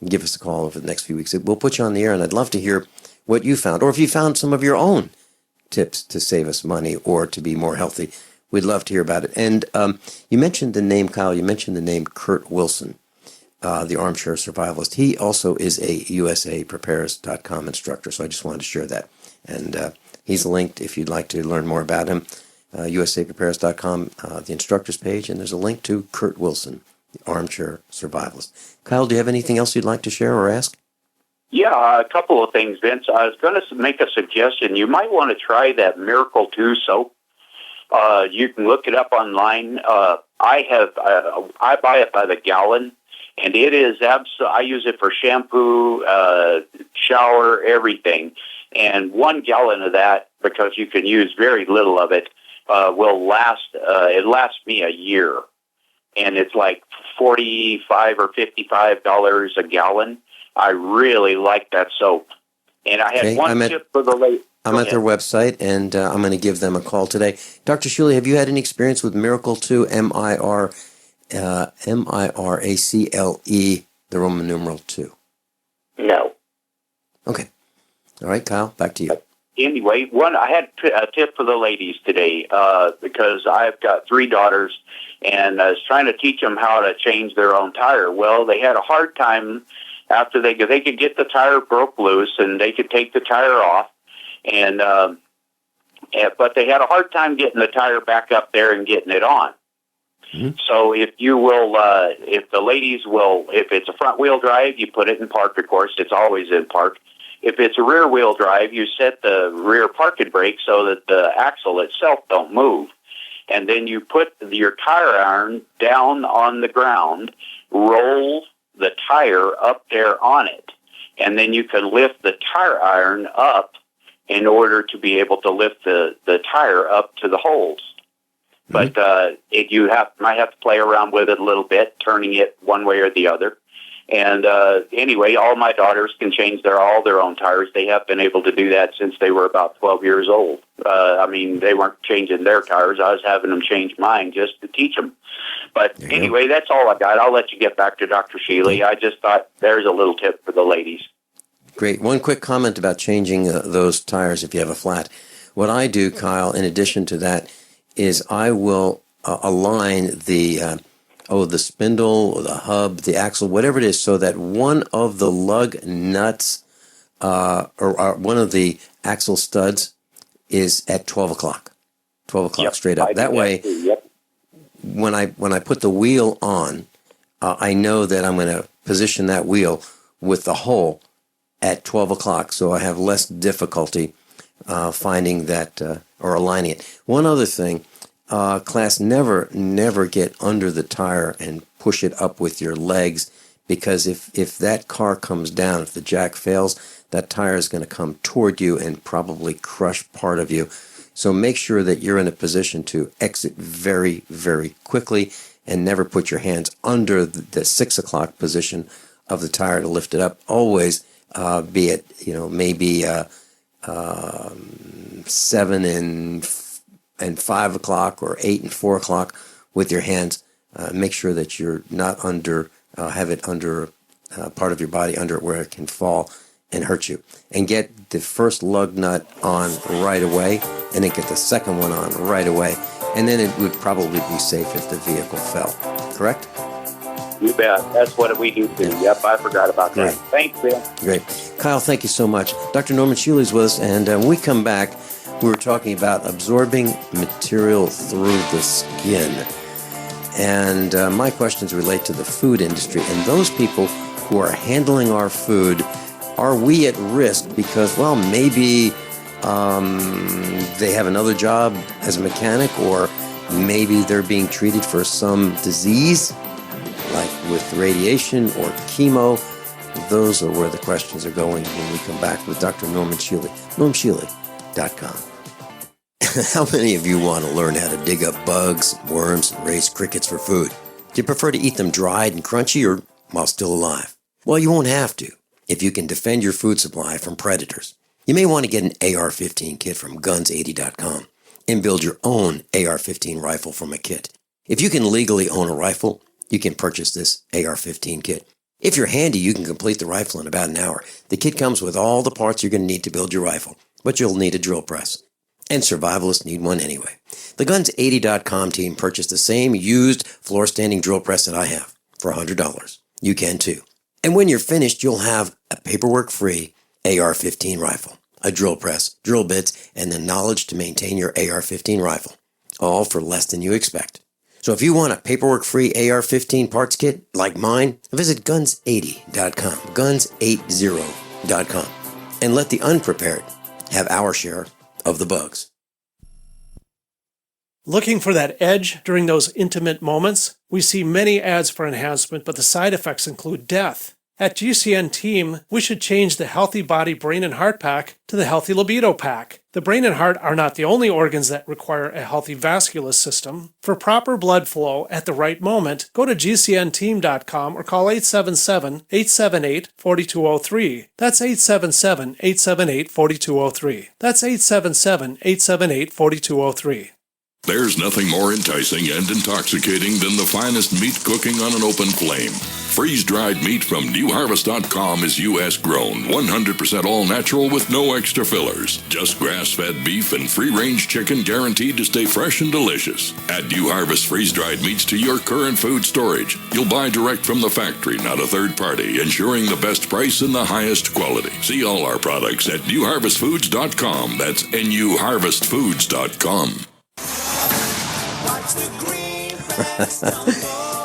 give us a call over the next few weeks. We'll put you on the air, and I'd love to hear what you found. Or if you found some of your own tips to save us money or to be more healthy, we'd love to hear about it. And you mentioned the name, Kyle, you mentioned the name Kurt Wilson, the armchair survivalist. He also is a USAPrepares.com instructor, so I just wanted to share that. And he's linked if you'd like to learn more about him. USAPrepares.com, the instructors page, and there's a link to Kurt Wilson, the armchair survivalist. Kyle, do you have anything else you'd like to share or ask? Yeah, a couple of things, Vince. I was going to make a suggestion. You might want to try that Miracle 2 soap. You can look it up online. I buy it by the gallon, and it is I use it for shampoo, shower, everything. And 1 gallon of that, because you can use very little of it, will last. It lasts me a year, and it's like $45 or $55 a gallon. I really like that soap, and I had one tip for the late. I'm at their website, and I'm going to give them a call today. Dr. Shealy, have you had any experience with Miracle 2? MIRACLE, the Roman numeral 2. No. Okay. All right, Kyle, back to you. Anyway, I had a tip for the ladies today because I've got 3 daughters, and I was trying to teach them how to change their own tire. Well, they had a hard time after they could get the tire broke loose and they could take the tire off, but they had a hard time getting the tire back up there and getting it on. Mm-hmm. So if you will, if the ladies will, if it's a front wheel drive, you put it in park. Of course, it's always in park. If it's a rear-wheel drive, you set the rear parking brake so that the axle itself don't move. And then you put your tire iron down on the ground, roll the tire up there on it, and then you can lift the tire iron up in order to be able to lift the tire up to the holes. Mm-hmm. But you might have to play around with it a little bit, turning it one way or the other. And anyway, all my daughters can change all their own tires. They have been able to do that since they were about 12 years old. They weren't changing their tires. I was having them change mine just to teach them. But anyway, that's all I got. I'll let you get back to Dr. Shealy. I just thought there's a little tip for the ladies. Great. One quick comment about changing those tires if you have a flat. What I do, Kyle, in addition to that, is I will align the spindle or the hub, the axle, whatever it is, so that one of the lug nuts or one of the axle studs is at 12 o'clock. 12 o'clock straight up. That way, when I put the wheel on, I know that I'm going to position that wheel with the hole at 12 o'clock, so I have less difficulty finding that or aligning it. One other thing, class, never get under the tire and push it up with your legs, because if that car comes down, if the jack fails, that tire is going to come toward you and probably crush part of you. So make sure that you're in a position to exit very, very quickly, and never put your hands under the 6 o'clock position of the tire to lift it up. Always be it, maybe 7 and 5 o'clock or 8 and 4 o'clock with your hands. Make sure that you're not under, have it under part of your body under it where it can fall and hurt you. And get the first lug nut on right away, and then get the second one on right away. And then it would probably be safe if the vehicle fell. Correct? You bet. That's what we do too. Yep, I forgot about that. Thanks, Bill. Great. Kyle, thank you so much. Dr. Norman Shealy is with us, and when we come back, we were talking about absorbing material through the skin. And my questions relate to the food industry. And those people who are handling our food, are we at risk because, well, maybe they have another job as a mechanic, or maybe they're being treated for some disease, like with radiation or chemo? Those are where the questions are going when we come back with Dr. Norman Shealy. NormanShealy.com. How many of you want to learn how to dig up bugs, worms, and raise crickets for food? Do you prefer to eat them dried and crunchy or while still alive? Well, you won't have to if you can defend your food supply from predators. You may want to get an AR-15 kit from guns80.com and build your own AR-15 rifle from a kit. If you can legally own a rifle, you can purchase this AR-15 kit. If you're handy, you can complete the rifle in about an hour. The kit comes with all the parts you're going to need to build your rifle, but you'll need a drill press. And survivalists need one anyway. The Guns80.com team purchased the same used floor-standing drill press that I have for $100. You can too. And when you're finished, you'll have a paperwork-free AR-15 rifle, a drill press, drill bits, and the knowledge to maintain your AR-15 rifle, all for less than you expect. So if you want a paperwork-free AR-15 parts kit like mine, visit Guns80.com, Guns80.com, and let the unprepared have our share of the bugs. Looking for that edge during those intimate moments? We see many ads for enhancement, but the side effects include death. At GCN Team, we should change the Healthy Body, Brain, and Heart Pack to the Healthy Libido Pack. The brain and heart are not the only organs that require a healthy vascular system. For proper blood flow at the right moment, go to GCNteam.com or call 877-878-4203. That's 877-878-4203. That's 877-878-4203. There's nothing more enticing and intoxicating than the finest meat cooking on an open flame. Freeze-dried meat from newharvest.com is U.S. grown, 100% all-natural with no extra fillers. Just grass-fed beef and free-range chicken guaranteed to stay fresh and delicious. Add New Harvest freeze-dried meats to your current food storage. You'll buy direct from the factory, not a third party, ensuring the best price and the highest quality. See all our products at newharvestfoods.com. That's newharvestfoods.com.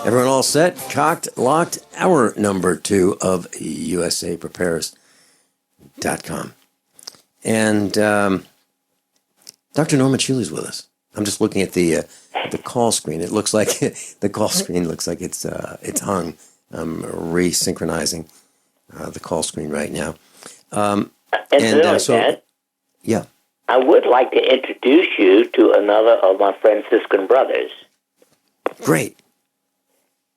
Everyone all set? Cocked, locked? Hour number 2 of USAPrepares.com. And Dr. Norman Shealy's with us. I'm just looking at the call screen. It looks like the call screen looks like it's hung. I'm resynchronizing the call screen right now. Yeah. I would like to introduce you to another of my Franciscan brothers. Great.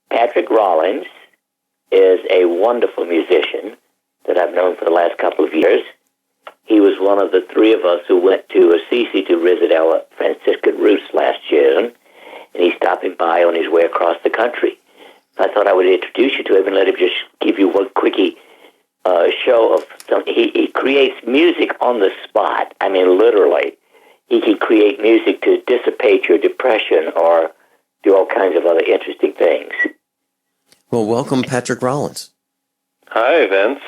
Patrick Rawlins is a wonderful musician that I've known for the last couple of years. He was one of the 3 of us who went to Assisi to visit our Franciscan roots last June, and he's stopping by on his way across the country. I thought I would introduce you to him and let him just give you one quickie show of something. He creates music on the spot. I mean, literally. He can create music to dissipate your depression or do all kinds of other interesting things. Well, welcome, Patrick Rawlins. Hi, Vince.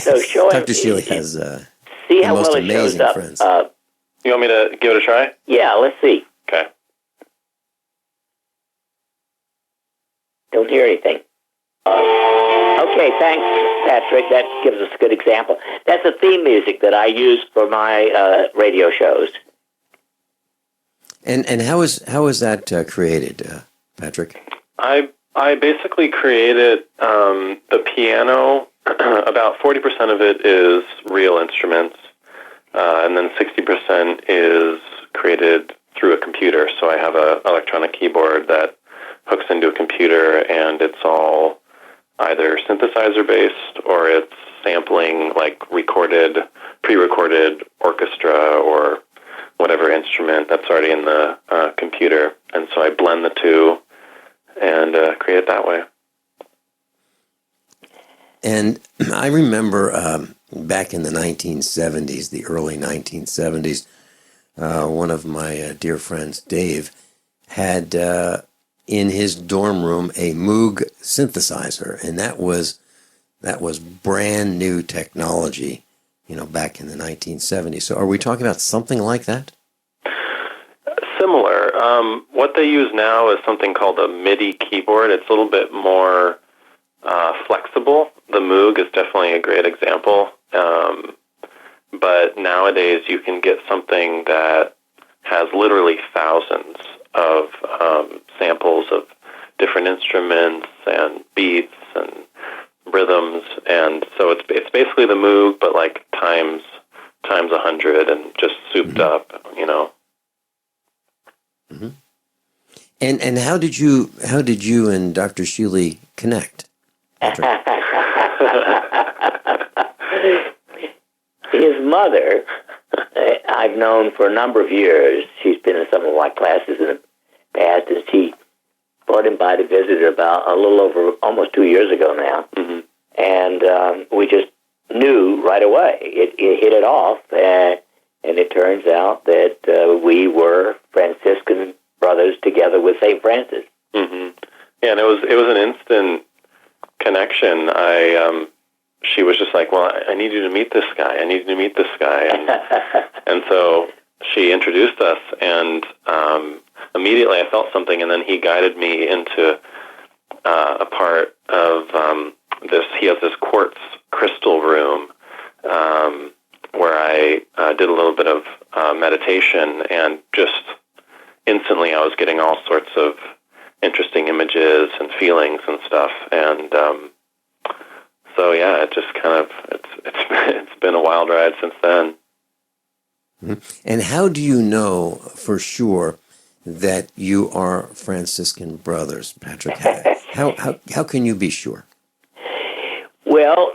So show Dr. Shealy has see the how most well it shows amazing up. friends. You want me to give it a try? Yeah, let's see. Okay. Don't hear anything. Okay, thanks, Patrick. That gives us a good example. That's the theme music that I use for my radio shows. And how is that created, Patrick? I basically created the piano. About 40% of it is real instruments, and then 60% is created through a computer. So I have an electronic keyboard that hooks into a computer, and it's all either synthesizer-based or it's sampling like pre-recorded orchestra or whatever instrument that's already in the computer. And so I blend the two and create it that way. And I remember back in the 1970s, the early 1970s, one of my dear friends, Dave, had in his dorm room a Moog synthesizer, and that was brand new technology, back in the 1970s. So are we talking about something like that? Similar. What they use now is something called a MIDI keyboard. It's a little bit more flexible. The Moog is definitely a great example. But nowadays you can get something that has literally thousands of samples of different instruments and beats and rhythms, and so it's basically the Moog, but like times 100 and just souped up, Mm-hmm. And how did you and Dr. Shealy connect? His mother, I've known for a number of years. She's been in some of my classes in the past, and she brought him by to visit about a little over almost 2 years ago now. Mm-hmm. And we just knew right away. It hit it off, and it turns out that we were Franciscan brothers together with St. Francis. Mm-hmm. Yeah, and it was an instant connection. She was just like, well, I need you to meet this guy. I need you to meet this guy. And so she introduced us, and immediately I felt something, and then he guided me into a part of this. He has this quartz crystal room where I did a little bit of meditation, and just instantly I was getting all sorts of interesting images and feelings and stuff, and so yeah, it just kind of it's been a wild ride since then. And how do you know for sure that you are Franciscan brothers, Patrick? How can you be sure? Well,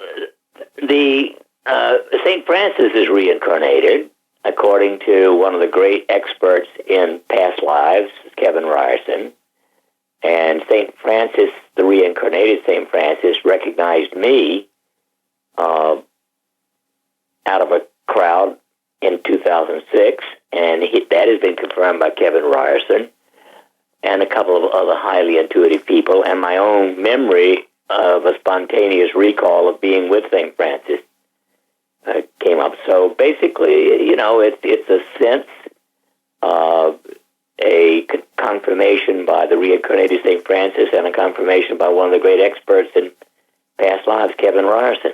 the St. Francis is reincarnated, according to one of the great experts in past lives, Kevin Ryerson. And St. Francis, the reincarnated St. Francis, recognized me out of a crowd in 2006, and that has been confirmed by Kevin Ryerson and a couple of other highly intuitive people, and my own memory of a spontaneous recall of being with St. Francis came up. So basically, it's a sense of a confirmation by the reincarnated St. Francis and a confirmation by one of the great experts in past lives, Kevin Ryerson.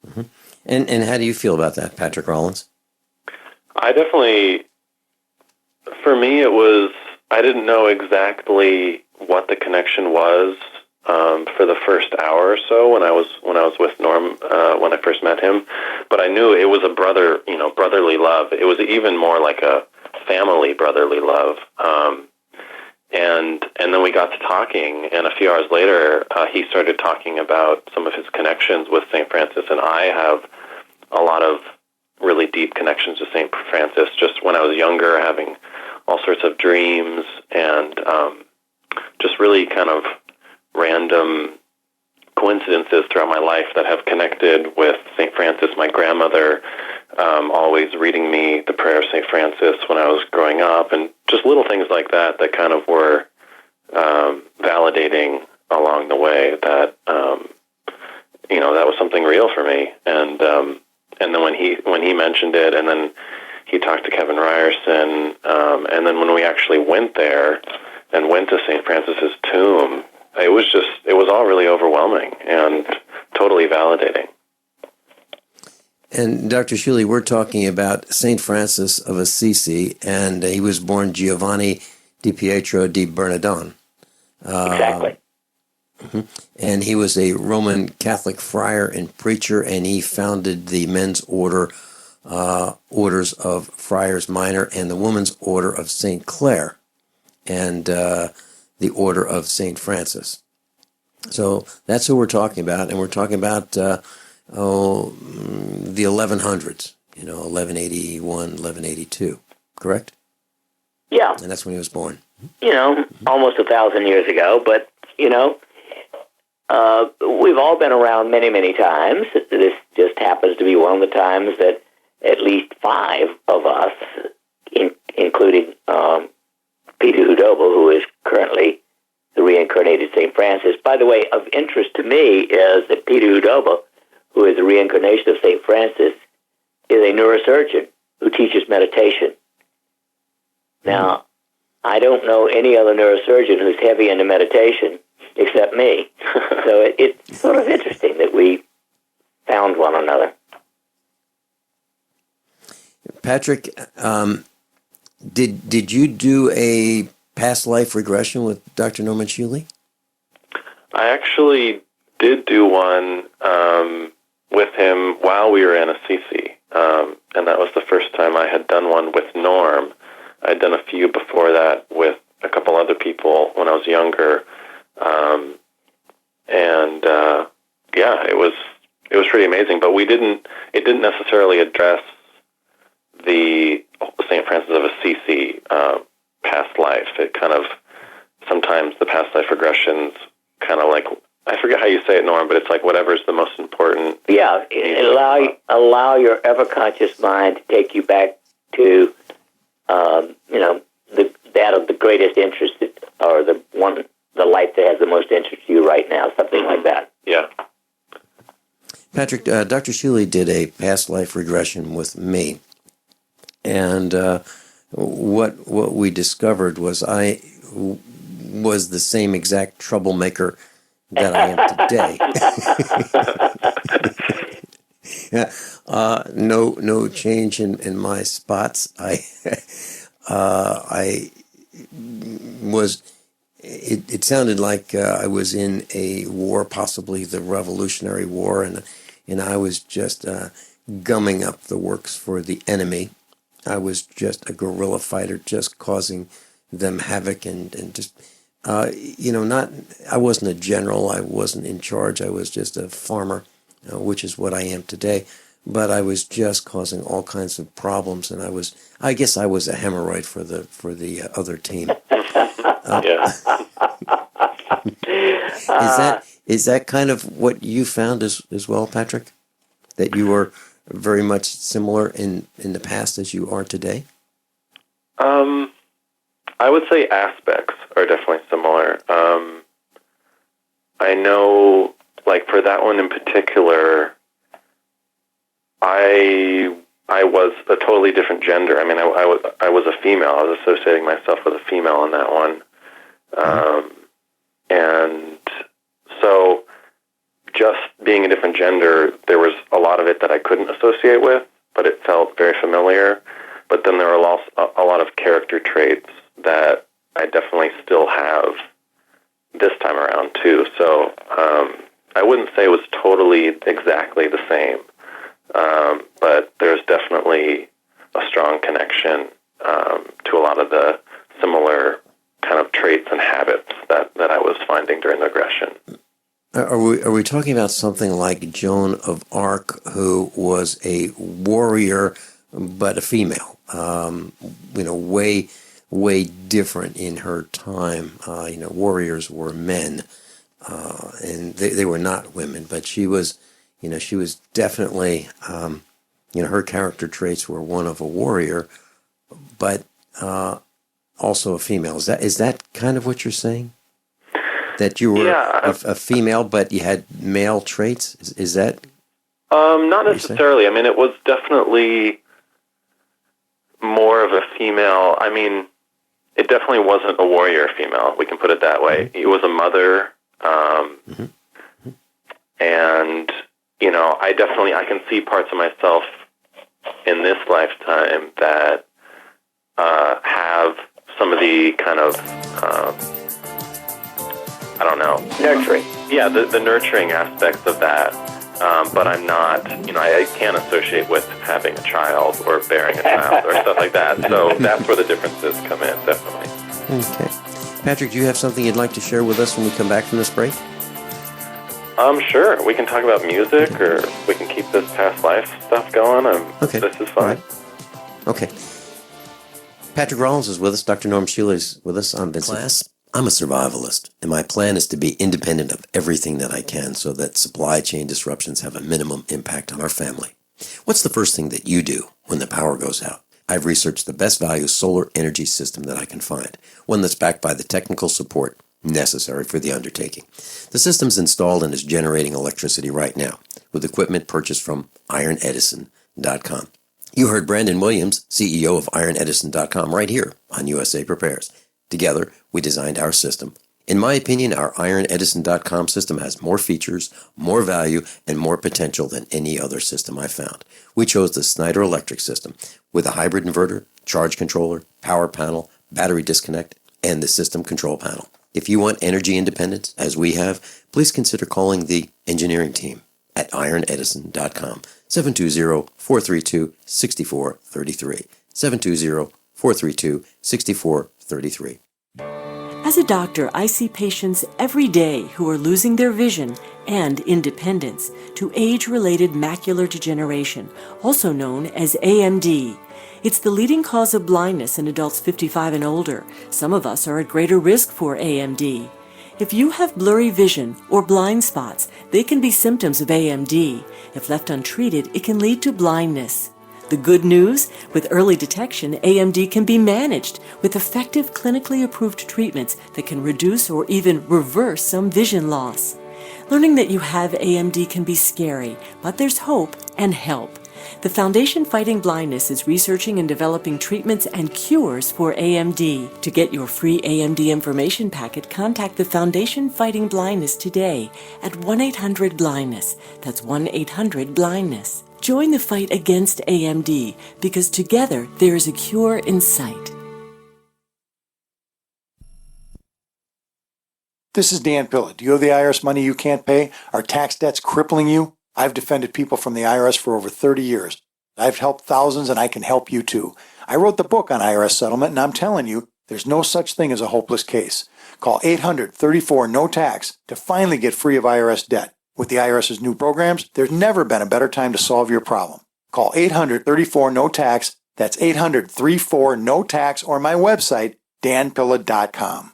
Mm-hmm. And how do you feel about that, Patrick Rollins? I definitely, for me, I didn't know exactly what the connection was for the first hour or so when I was with Norm when I first met him, but I knew it was a brotherly love. It was even more like a family brotherly love, and then we got to talking, and a few hours later he started talking about some of his connections with St. Francis, and I have a lot of really deep connections to St. Francis, just when I was younger, having all sorts of dreams and just really kind of random coincidences throughout my life that have connected with St. Francis. My grandmother always reading me the prayer of St. Francis when I was growing up, and just little things like that kind of were validating along the way that that was something real for me. And then when he mentioned it, and then he talked to Kevin Ryerson, and then when we actually went there and went to St. Francis's tomb, it was all really overwhelming and totally validating. And Dr. Shealy, we're talking about St. Francis of Assisi, and he was born Giovanni di Pietro di Bernardone. Exactly. And he was a Roman Catholic friar and preacher, and he founded the men's orders of Friars Minor and the women's order of St. Clare and the order of St. Francis. So that's who we're talking about, and we're talking about the 1100s, 1181, 1182, correct? Yeah. And that's when he was born. Almost 1,000 years ago, but, we've all been around many, many times. This just happens to be one of the times that at least 5 of us, including Peter Hudoba, who is currently the reincarnated St. Francis. By the way, of interest to me is that Peter Hudoba, who is the reincarnation of St. Francis, is a neurosurgeon who teaches meditation. Now, I don't know any other neurosurgeon who's heavy into meditation except me. So it's sort of interesting that we found one another. Patrick, did you do a past life regression with Dr. Norman Shealy? I actually did do one with him while we were in Assisi, and that was the first time I had done one with Norm. I'd done a few before that with a couple other people when I was younger, and yeah, it was pretty amazing. But it didn't necessarily address the St. Francis of Assisi past life. It kind of, sometimes the past life regressions kind of like, I forget how you say it, Norm, but it's like whatever's the most important. Yeah, allow your ever-conscious mind to take you back to, that of the greatest interest, or the life that has the most interest to you right now, something like that. Yeah. Patrick, Dr. Shealy did a past life regression with me, and what we discovered was I was the same exact troublemaker that I am today. No change in my spots. I was. It sounded like I was in a war, possibly the Revolutionary War, and I was just gumming up the works for the enemy. I was just a guerrilla fighter, just causing them havoc and just, I wasn't a general, I wasn't in charge, I was just a farmer, which is what I am today. But I was just causing all kinds of problems, and I guess I was a hemorrhoid for the other team. Is that kind of what you found as well, Patrick? That you were very much similar in the past as you are today? I would say aspects are definitely similar. I know, like for that one in particular, I was a totally different gender. I mean, I was a female. I was associating myself with a female in that one. And so just being a different gender, there was a lot of it that I couldn't associate with, but it felt very familiar. But then there were also a lot of character traits that I definitely still have this time around too. So I wouldn't say it was totally exactly the same, but there's definitely a strong connection to a lot of the similar kind of traits and habits that I was finding during the regression. Are we talking about something like Joan of Arc, who was a warrior but a female? Way different in her time. Warriors were men, and they were not women. But she was definitely, her character traits were one of a warrior, but also a female. Is that kind of what you're saying? That you were a female, but you had male traits? Is that? Not necessarily. I mean, it was definitely more of a female. I mean, it definitely wasn't a warrior female. We can put it that way. It was a mother, and I can see parts of myself in this lifetime that have some of the kind of nurturing. Yeah, the nurturing aspects of that. But I'm not, I can't associate with having a child or bearing a child or stuff like that. So that's where the differences come in, definitely. Okay. Patrick, do you have something you'd like to share with us when we come back from this break? Sure. We can talk about music, or we can keep this past life stuff going. Okay. This is fine. Right. Okay. Patrick Rawles is with us. Dr. Norm Shealy is with us. I'm Vincent. Class. I'm a survivalist, and my plan is to be independent of everything that I can so that supply chain disruptions have a minimum impact on our family. What's the first thing that you do when the power goes out? I've researched the best value solar energy system that I can find, one that's backed by the technical support necessary for the undertaking. The system's installed and is generating electricity right now with equipment purchased from ironedison.com. You heard Brandon Williams, CEO of ironedison.com, right here on USA Prepares. Together, we designed our system. In my opinion, our ironedison.com system has more features, more value, and more potential than any other system I've found. We chose the Snyder Electric system with a hybrid inverter, charge controller, power panel, battery disconnect, and the system control panel. If you want energy independence, as we have, please consider calling the engineering team at ironedison.com, 720-432-6433, 720-432-6433. As a doctor, I see patients every day who are losing their vision and independence to age-related macular degeneration, also known as AMD. It's the leading cause of blindness in adults 55 and older. Some of us are at greater risk for AMD. If you have blurry vision or blind spots, they can be symptoms of AMD. If left untreated, it can lead to blindness. The good news? With early detection, AMD can be managed with effective clinically approved treatments that can reduce or even reverse some vision loss. Learning that you have AMD can be scary, but there's hope and help. The Foundation Fighting Blindness is researching and developing treatments and cures for AMD. To get your free AMD information packet, contact the Foundation Fighting Blindness today at 1-800-BLINDNESS. That's 1-800-BLINDNESS. Join the fight against AMD because together there is a cure in sight. This is Dan Pilla. Do you owe the IRS money you can't pay? Are tax debts crippling you? I've defended people from the IRS for over 30 years. I've helped thousands and I can help you too. I wrote the book on IRS settlement and I'm telling you, there's no such thing as a hopeless case. Call 800-34-NO-TAX to finally get free of IRS debt. With the IRS's new programs, there's never been a better time to solve your problem. Call 800-34-NO-TAX. That's 800-34-NO-TAX or my website, danpilla.com.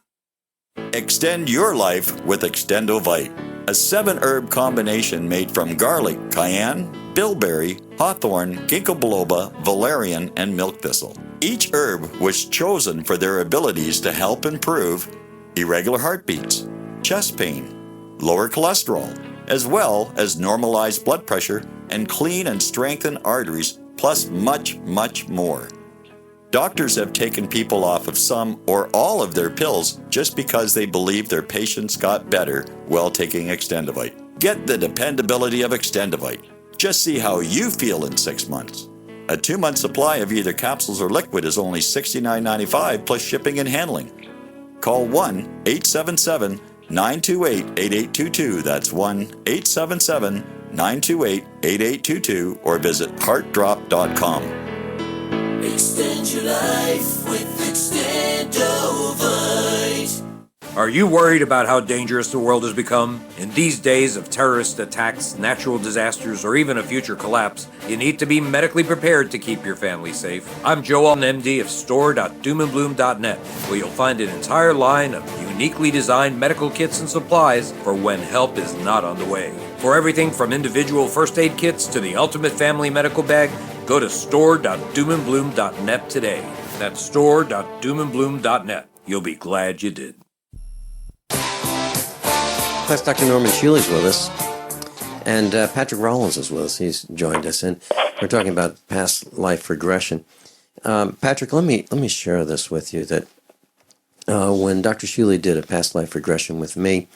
Extend your life with Extendovite, a 7-herb combination made from garlic, cayenne, bilberry, hawthorn, ginkgo biloba, valerian, and milk thistle. Each herb was chosen for their abilities to help improve irregular heartbeats, chest pain, lower cholesterol, as well as normalize blood pressure and clean and strengthen arteries, plus much, much more. Doctors have taken people off of some or all of their pills just because they believe their patients got better while taking Extendovite. Get the dependability of Extendovite. Just see how you feel in 6 months. A 2-month supply of either capsules or liquid is only $69.95 plus shipping and handling. Call 1-877-928-8822. That's 1-877-928-8822 or visit heartdrop.com. Extend your life with Extendovite. Are you worried about how dangerous the world has become? In these days of terrorist attacks, natural disasters, or even a future collapse, you need to be medically prepared to keep your family safe. I'm Joe Allen, MD of store.doomandbloom.net, where you'll find an entire line of uniquely designed medical kits and supplies for when help is not on the way. For everything from individual first aid kits to the ultimate family medical bag, go to store.doomandbloom.net today. That's store.doomandbloom.net. You'll be glad you did. Plus, Dr. Norman Shealy's with us, and Patrick Rawles is with us. He's joined us, and we're talking about past life regression. Patrick, let me share this with you, that when Dr. Shealy did a past life regression with me,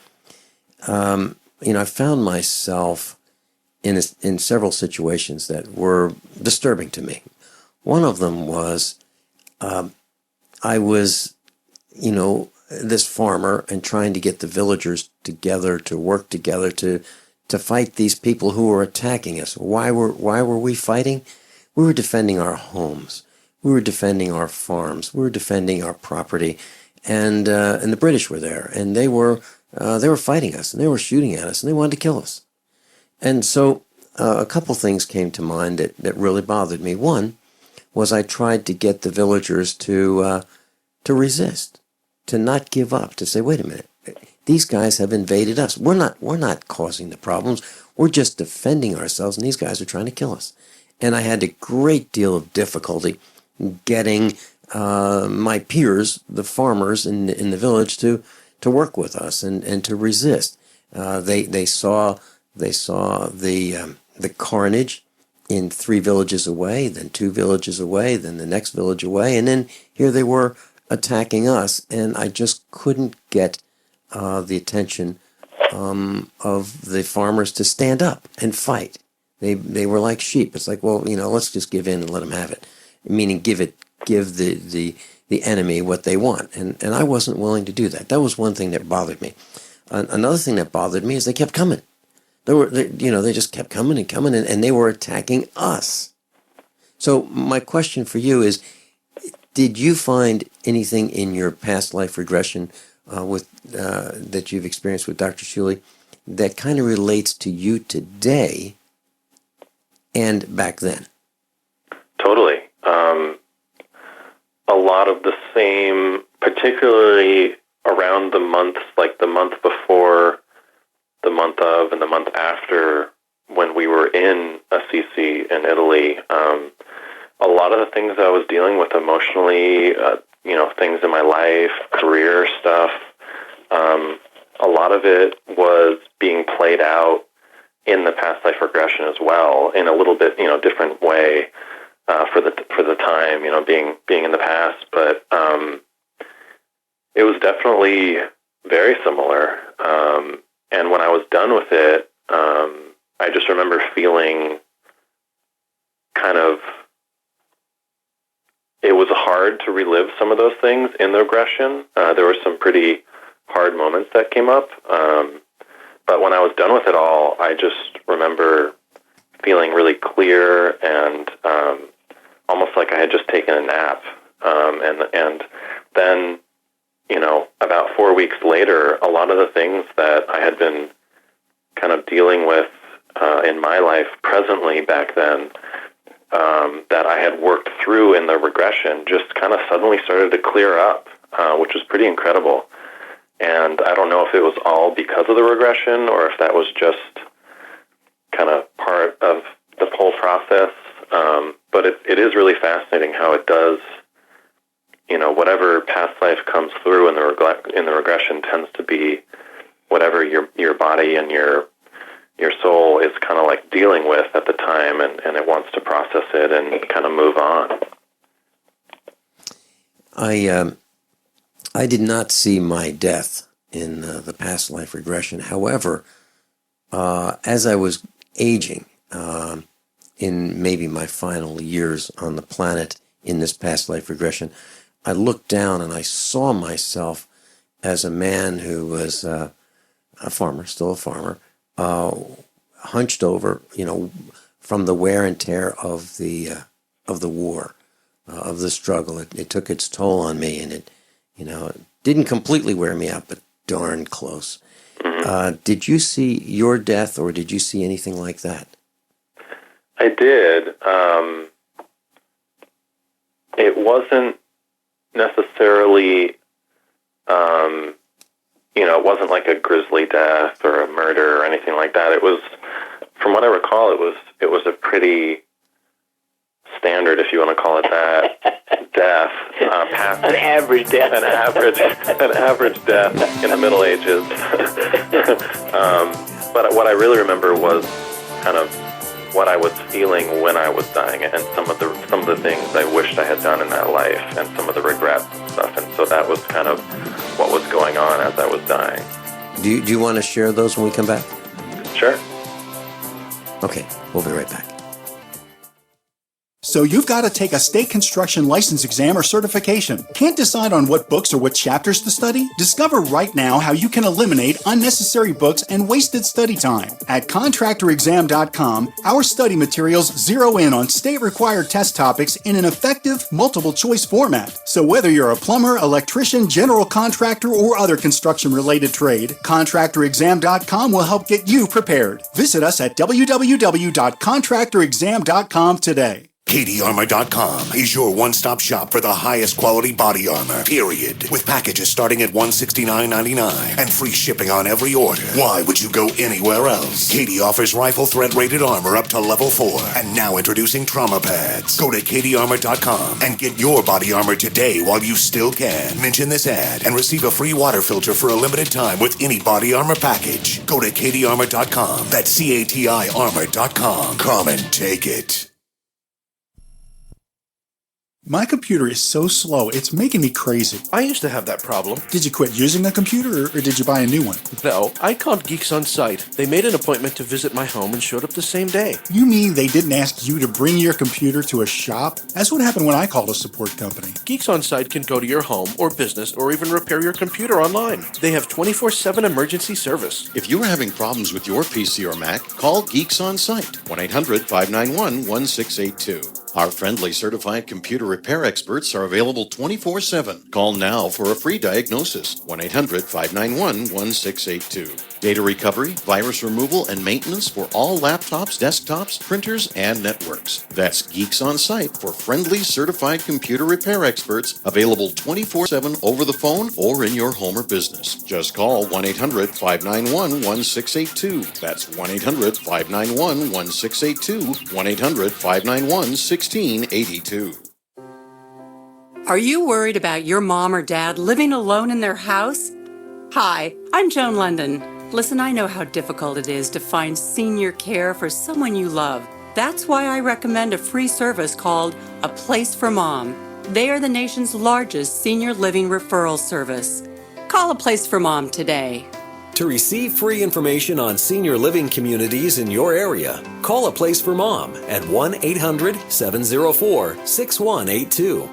I found myself in several situations that were disturbing to me. One of them was I was, this farmer and trying to get the villagers together to work together to fight these people who were attacking us. Why were we fighting? We were defending our homes. We were defending our farms. We were defending our property, and the British were there, and they were fighting us, and they were shooting at us, and they wanted to kill us. And so a couple things came to mind that really bothered me. One was I tried to get the villagers to resist. to not give up, to say, wait a minute, these guys have invaded us. We're not causing the problems. We're just defending ourselves, and these guys are trying to kill us. And I had a great deal of difficulty getting my peers, the farmers in the village, to work with us and to resist. They saw the carnage in 3 villages away, then 2 villages away, then the next village away, and then here they were attacking us, and I just couldn't get the attention of the farmers to stand up and fight. They were like sheep. It's like, well, let's just give in and let them have it. Meaning give the enemy what they want. And I wasn't willing to do that. That was one thing that bothered me. Another thing that bothered me is they kept coming. They just kept coming and coming, and they were attacking us. So my question for you is, did you find anything in your past life regression that you've experienced with Dr. Shealy that kind of relates to you today and back then? Totally. A lot of the same, particularly around the months, like the month before, the month of, and the month after when we were in Assisi in Italy. A lot of the things I was dealing with emotionally, things in my life, career stuff, a lot of it was being played out in the past life regression as well, in a little bit, different way for the time, being in the past. But it was definitely very similar. And when I was done with it, I just remember feeling kind of, it was hard to relive some of those things in the regression. There were some pretty hard moments that came up. But when I was done with it all, I just remember feeling really clear and almost like I had just taken a nap. And then, about 4 weeks later, a lot of the things that I had been kind of dealing with in my life presently back then, that I had worked through in the regression, just kind of suddenly started to clear up, which was pretty incredible. And I don't know if it was all because of the regression or if that was just kind of part of the whole process. But it is really fascinating how it does, whatever past life comes through in the regression tends to be whatever your body and your soul is kind of like dealing with at the time, and it wants to process it and kind of move on. I did not see my death in the past life regression. However, as I was aging, in maybe my final years on the planet in this past life regression, I looked down and I saw myself as a man who was a farmer, still a farmer, hunched over, from the wear and tear of the war, of the struggle. It took its toll on me, and it didn't completely wear me out, but darn close. Did you see your death, or did you see anything like that? I did. It wasn't necessarily, it wasn't like a grisly death or a murder or anything like that. It was, from what I recall, it was a pretty standard, if you want to call it that, death. An average death. An average death in the Middle Ages. But what I really remember was kind of what I was feeling when I was dying, and some of the things I wished I had done in that life, and some of the regrets and stuff. And so that was kind of what was going on as I was dying. Do you want to share those when we come back? Sure. Okay, we'll be right back. So you've got to take a state construction license exam or certification. Can't decide on what books or what chapters to study? Discover right now how you can eliminate unnecessary books and wasted study time. At contractorexam.com, our study materials zero in on state-required test topics in an effective, multiple-choice format. So whether you're a plumber, electrician, general contractor, or other construction-related trade, contractorexam.com will help get you prepared. Visit us at www.contractorexam.com today. KDArmor.com is your one-stop shop for the highest quality body armor, period. With packages starting at $169.99 and free shipping on every order. Why would you go anywhere else? KD offers rifle threat rated armor up to level 4. And now introducing trauma pads. Go to KDArmor.com and get your body armor today while you still can. Mention this ad and receive a free water filter for a limited time with any body armor package. Go to KDArmor.com. That's CATI armor.com. Come and take it. My computer is so slow, it's making me crazy. I used to have that problem. Did you quit using a computer, or did you buy a new one? No, I called Geeks On Site. They made an appointment to visit my home and showed up the same day. You mean they didn't ask you to bring your computer to a shop? That's what happened when I called a support company. Geeks On Site can go to your home or business or even repair your computer online. They have 24/7 emergency service. If you are having problems with your PC or Mac, call Geeks On Site, 1-800-591-1682. Our friendly certified computer repair experts are available 24/7. Call now for a free diagnosis, 1-800-591-1682. Data recovery, virus removal, and maintenance for all laptops, desktops, printers, and networks. That's Geeks On Site for friendly certified computer repair experts, available 24/7 over the phone or in your home or business. Just call 1-800-591-1682. That's 1-800-591-1682, 1-800-591-1682. Are you worried about your mom or dad living alone in their house? Hi, I'm Joan London. Listen, I know how difficult it is to find senior care for someone you love. That's why I recommend a free service called A Place for Mom. They are the nation's largest senior living referral service. Call A Place for Mom today. To receive free information on senior living communities in your area, call A Place for Mom at 1-800-704-6182.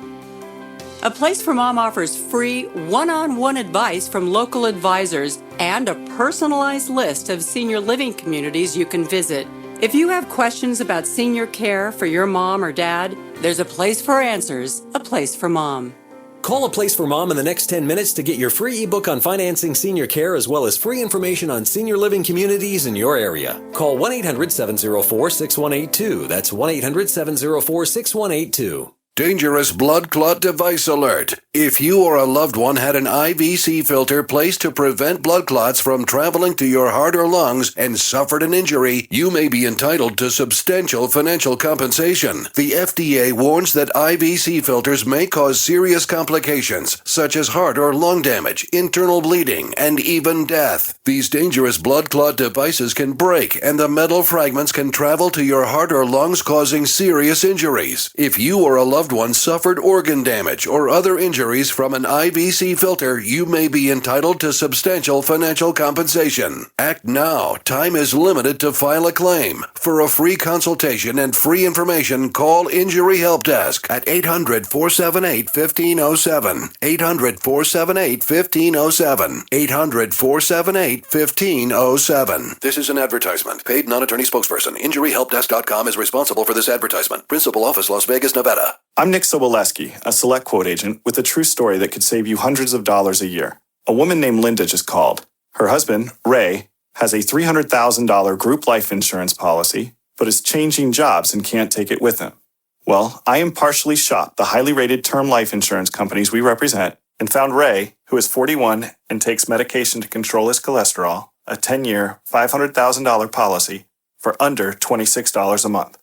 A Place for Mom offers free one-on-one advice from local advisors and a personalized list of senior living communities you can visit. If you have questions about senior care for your mom or dad, there's a place for answers, A Place for Mom. Call A Place for Mom in the next 10 minutes to get your free ebook on financing senior care as well as free information on senior living communities in your area. Call 1-800-704-6182. That's 1-800-704-6182. Dangerous blood clot device alert. If you or a loved one had an IVC filter placed to prevent blood clots from traveling to your heart or lungs and suffered an injury, you may be entitled to substantial financial compensation. The FDA warns that IVC filters may cause serious complications, such as heart or lung damage, internal bleeding, and even death. These dangerous blood clot devices can break, and the metal fragments can travel to your heart or lungs, causing serious injuries. If you or a loved one suffered organ damage or other injuries from an IVC filter, you may be entitled to substantial financial compensation. Act now. Time is limited to file a claim. For a free consultation and free information, call Injury Help Desk at 800-478-1507. 800-478-1507. 800-478-1507. This is an advertisement. Paid non-attorney spokesperson. InjuryHelpDesk.com is responsible for this advertisement. Principal office, Las Vegas, Nevada. I'm Nick Soboleski, a Select Quote agent with a true story that could save you hundreds of dollars a year. A woman named Linda just called. Her husband, Ray, has a $300,000 group life insurance policy, but is changing jobs and can't take it with him. Well, I impartially shopped the highly rated term life insurance companies we represent and found Ray, who is 41 and takes medication to control his cholesterol, a 10-year, $500,000 policy for under $26 a month.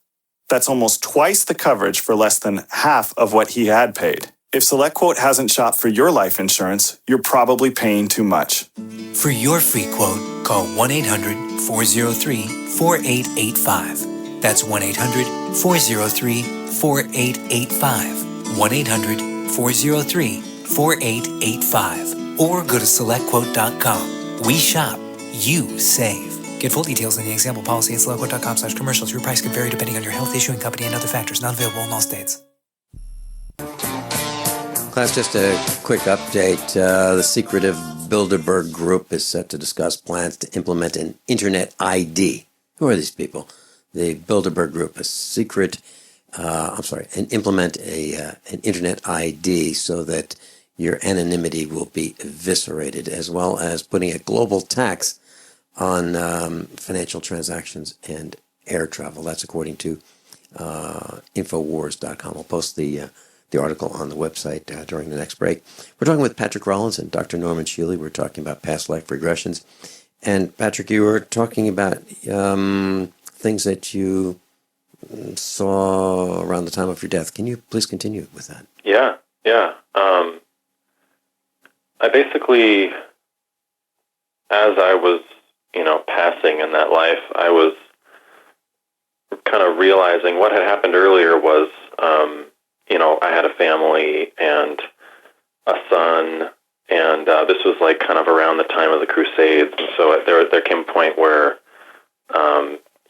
That's almost twice the coverage for less than half of what he had paid. If SelectQuote hasn't shopped for your life insurance, you're probably paying too much. For your free quote, call 1-800-403-4885. That's 1-800-403-4885. 1-800-403-4885. Or go to SelectQuote.com. We shop, you save. Get full details in the example policy at SelectQuote.com/commercials. Your price can vary depending on your health, issuing company, and other factors. Not available in all states. Class, just a quick update. The secretive Bilderberg Group is set to discuss plans to implement an Internet ID. Who are these people? The Bilderberg Group, and implement an Internet ID so that your anonymity will be eviscerated, as well as putting a global tax on financial transactions and air travel. That's according to Infowars.com. I'll post the article on the website during the next break. We're talking with Patrick Rawles and Dr. Norman Shealy. We're talking about past life regressions. And Patrick, you were talking about things that you saw around the time of your death. Can you please continue with that? Yeah. I basically, as I was, passing in that life, I was kind of realizing what had happened earlier was, I had a family and a son, and this was like kind of around the time of the Crusades, and so there came a point where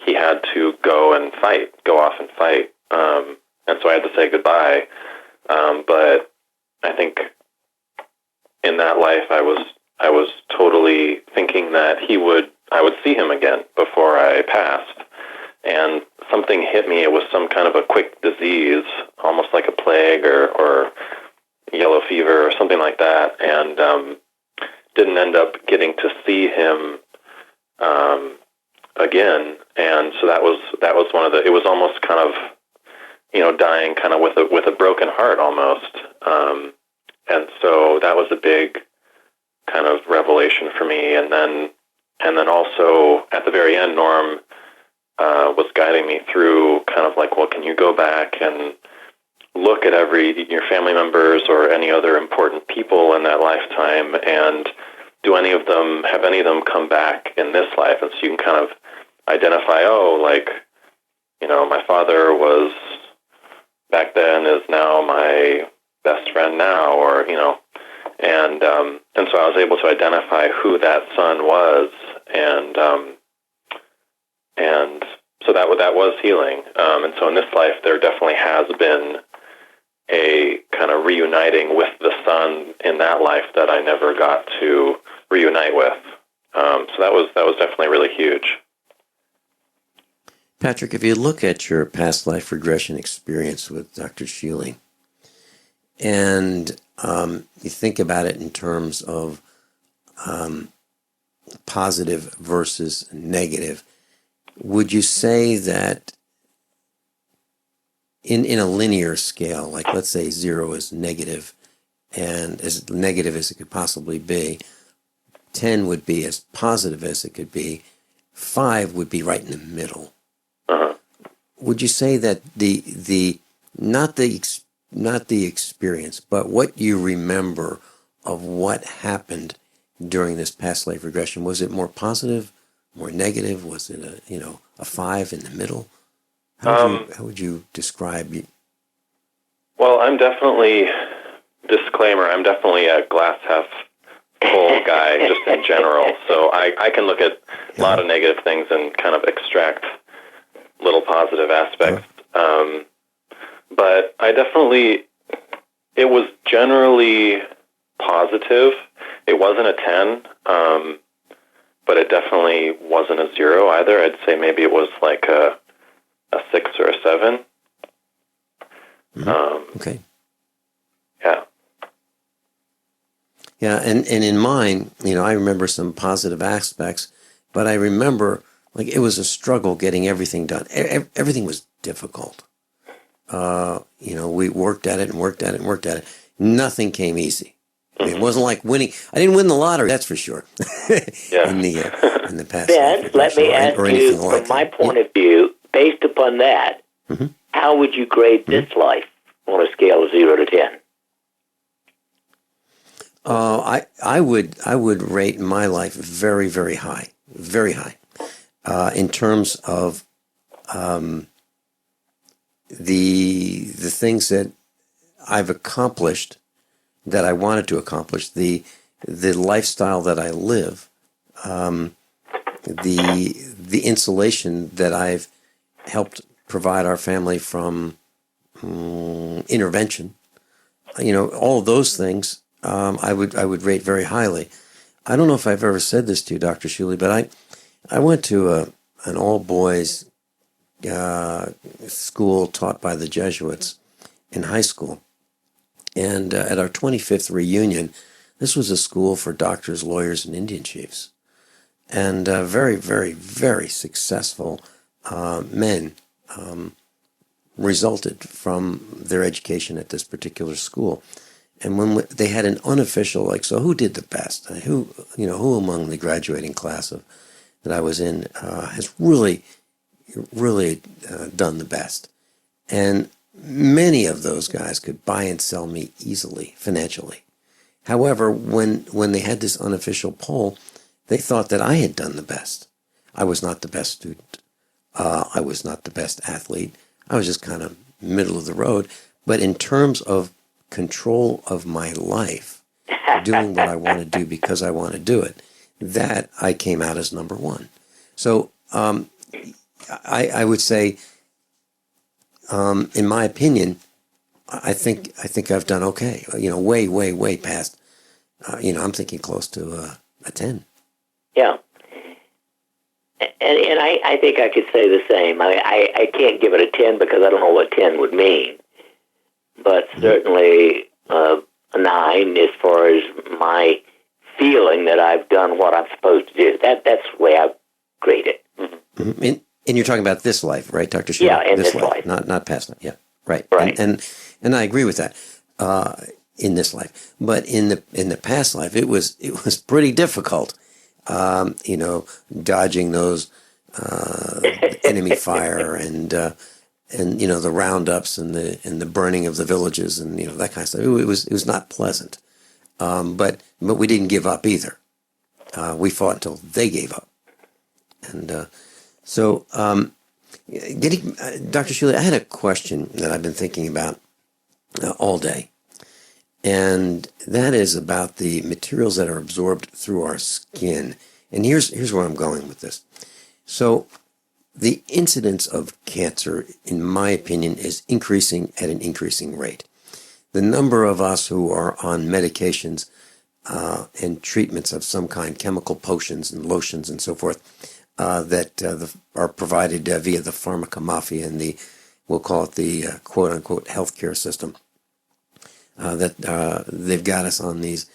he had to go off and fight, and so I had to say goodbye. But I think in that life, I was totally thinking that I would see him again before I passed, and something hit me. It was some kind of a quick disease, almost like a plague or yellow fever or something like that, and didn't end up getting to see him again. And so that was one of the. It was almost kind of, dying kind of with a broken heart almost. And so that was a big kind of revelation for me. And then also at the very end, Norm was guiding me through kind of like, well, can you go back and look at your family members or any other important people in that lifetime, and have any of them come back in this life? And so you can kind of identify, my father was back then is now my best friend now, or, and so I was able to identify who that son was, and so that was healing. And so in this life, there definitely has been a kind of reuniting with the son in that life that I never got to reunite with. So that was definitely really huge. Patrick, if you look at your past life regression experience with Dr. Shealy, and you think about it in terms of positive versus negative, would you say that in a linear scale, like let's say 0 is negative and as negative as it could possibly be, 10 would be as positive as it could be, 5 would be right in the middle? Would you say that the not the experience, but what you remember of what happened during this past life regression, was it more positive, more negative? Was it a 5 in the middle? How would you describe it? Well, I'm definitely a glass half full guy just in general. So I can look at a lot of negative things and kind of extract little positive aspects. But it was generally positive. It wasn't a 10, but it definitely wasn't a 0 either. I'd say maybe it was like a 6 or a 7. Okay. Yeah. Yeah, and in mine, I remember some positive aspects, but I remember it was a struggle getting everything done. Everything was difficult. We worked at it and worked at it and worked at it. Nothing came easy. It wasn't like winning. I didn't win the lottery, that's for sure. in the past. Ben, let me ask you, from my point of view, based upon that, how would you grade this life on a scale of 0 to 10? I would rate my life very, very high, in terms of the things that I've accomplished, that I wanted to accomplish, the lifestyle that I live, the insulation that I've helped provide our family from intervention. All of those things I would rate very highly. I don't know if I've ever said this to you, Dr. Shealy, but I went to an all-boys school taught by the Jesuits in high school. And at our 25th reunion, this was a school for doctors, lawyers, and Indian chiefs. And very, very, very successful men. resulted from their education at this particular school. And when they had an unofficial, like, so who did the best? Who among the graduating class that I was in has really done the best? And many of those guys could buy and sell me easily, financially. However, when they had this unofficial poll, they thought that I had done the best. I was not the best student. I was not the best athlete. I was just kind of middle of the road. But in terms of control of my life, doing what I want to do because I want to do it, that I came out as number one. So I would say, in my opinion, I think I've done okay. Way past. I'm thinking close to a 10. Yeah. And I think I could say the same. I can't give it a 10 because I don't know what 10 would mean. But certainly a 9 as far as my feeling that I've done what I'm supposed to do. That's the way I grade it. Mm-hmm. And you're talking about this life, right, Dr. Shealy? Yeah, in this life. Not past life. Yeah, right. Right. And I agree with that. In this life, but in the past life, it was pretty difficult. Dodging those enemy fire and the roundups and the burning of the villages and that kind of stuff. It was not pleasant. But we didn't give up either. We fought until they gave up. And Dr. Shealy, I had a question that I've been thinking about all day. And that is about the materials that are absorbed through our skin. And here's where I'm going with this. So the incidence of cancer, in my opinion, is increasing at an increasing rate. The number of us who are on medications and treatments of some kind, chemical potions and lotions and so forth, that are provided via the pharmaca mafia and we'll call it the quote-unquote healthcare system, that they've got us on these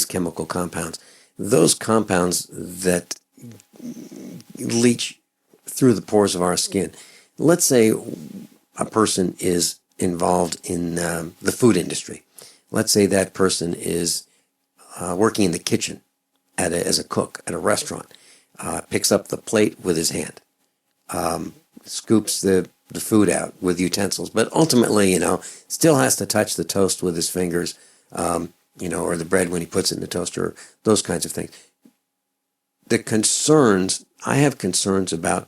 chemical compounds. Those compounds that leach through the pores of our skin. Let's say a person is involved in the food industry. Let's say that person is working in the kitchen as a cook at a restaurant, picks up the plate with his hand, scoops the food out with utensils, but ultimately, still has to touch the toast with his fingers, or the bread when he puts it in the toaster, those kinds of things. I have concerns about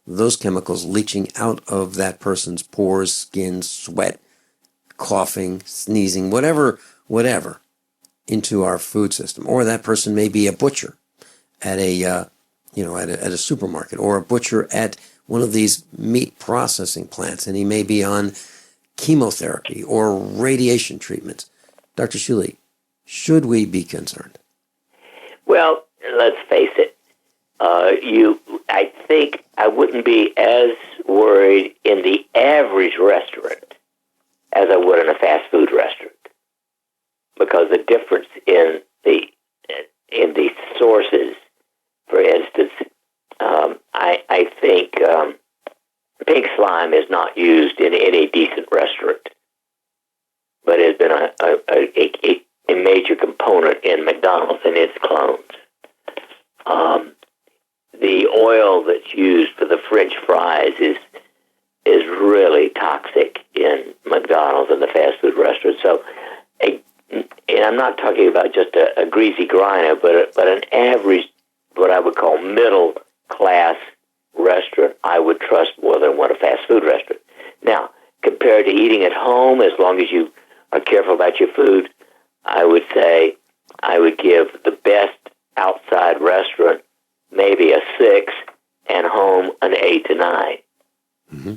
those chemicals leaching out of that person's pores, skin, sweat, coughing, sneezing, whatever, into our food system. Or that person may be a butcher at at a supermarket, or a butcher at one of these meat processing plants, and he may be on chemotherapy or radiation treatments. Dr. Shealy, should we be concerned? Well, let's face it. I think I wouldn't be as worried in the average restaurant as I would in a fast food restaurant, because the difference in the sources, for instance, I think pink slime is not used in any decent restaurant, but has been a major component in McDonald's and its clones. The oil that's used for the French fries is really toxic in McDonald's and the fast food restaurants. So, and I'm not talking about just a greasy grinder, but an average, what I would call middle class restaurant, I would trust more than what a fast food restaurant. Now, compared to eating at home, as long as you are careful about your food, I would say I would give the best outside restaurant maybe a 6, and home an 8 to 9. Mm-hmm.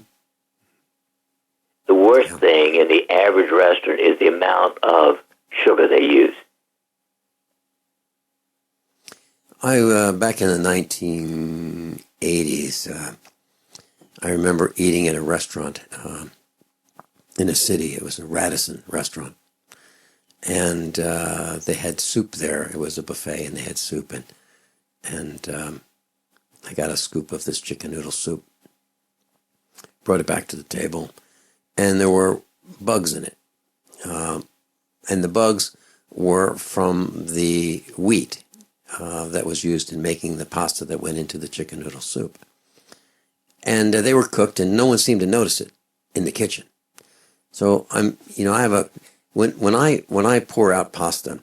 The worst thing in the average restaurant is the amount of sugar they use. Back in the 1980s, I remember eating at a restaurant in a city. It was a Radisson restaurant. And they had soup there. It was a buffet, and they had soup. And I got a scoop of this chicken noodle soup, brought it back to the table, and there were bugs in it. And the bugs were from the wheat that was used in making the pasta that went into the chicken noodle soup. And they were cooked, and no one seemed to notice it in the kitchen. So I have a when I pour out pasta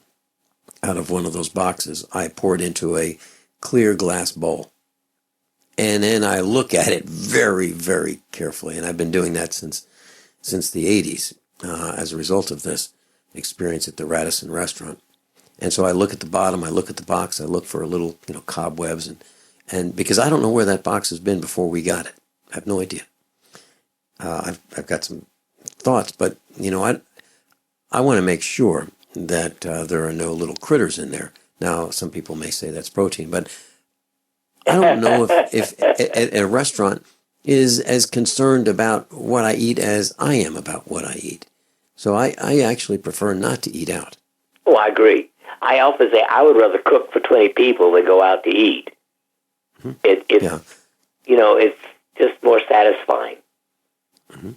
out of one of those boxes, I pour it into a clear glass bowl, and then I look at it very, very carefully. And I've been doing that since the 80s as a result of this experience at the Radisson restaurant. And so I look at the bottom, I look at the box, I look for a little, cobwebs, and because I don't know where that box has been before we got it. I have no idea. I've got some thoughts, but, I want to make sure that there are no little critters in there. Now, some people may say that's protein, but I don't know if a restaurant is as concerned about what I eat as I am about what I eat. So I actually prefer not to eat out. Oh, I agree. I often say I would rather cook for 20 people than go out to eat. Mm-hmm. It's just more satisfying. Mm-hmm.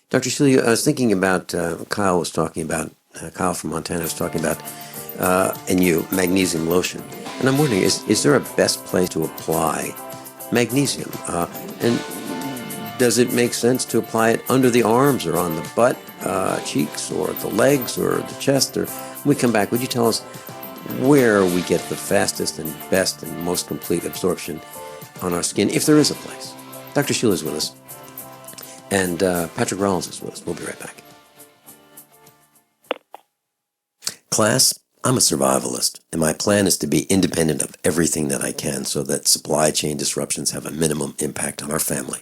Dr. Shealy, I was thinking about, Kyle from Montana was talking about, magnesium lotion. And I'm wondering, is there a best place to apply magnesium? And does it make sense to apply it under the arms or on the butt, cheeks, or the legs, or the chest? Or when we come back, would you tell us where we get the fastest and best and most complete absorption on our skin, if there is a place? Dr. Shealy is with us, and Patrick Rawles is with us. We'll be right back. Class, I'm a survivalist, and my plan is to be independent of everything that I can so that supply chain disruptions have a minimum impact on our family.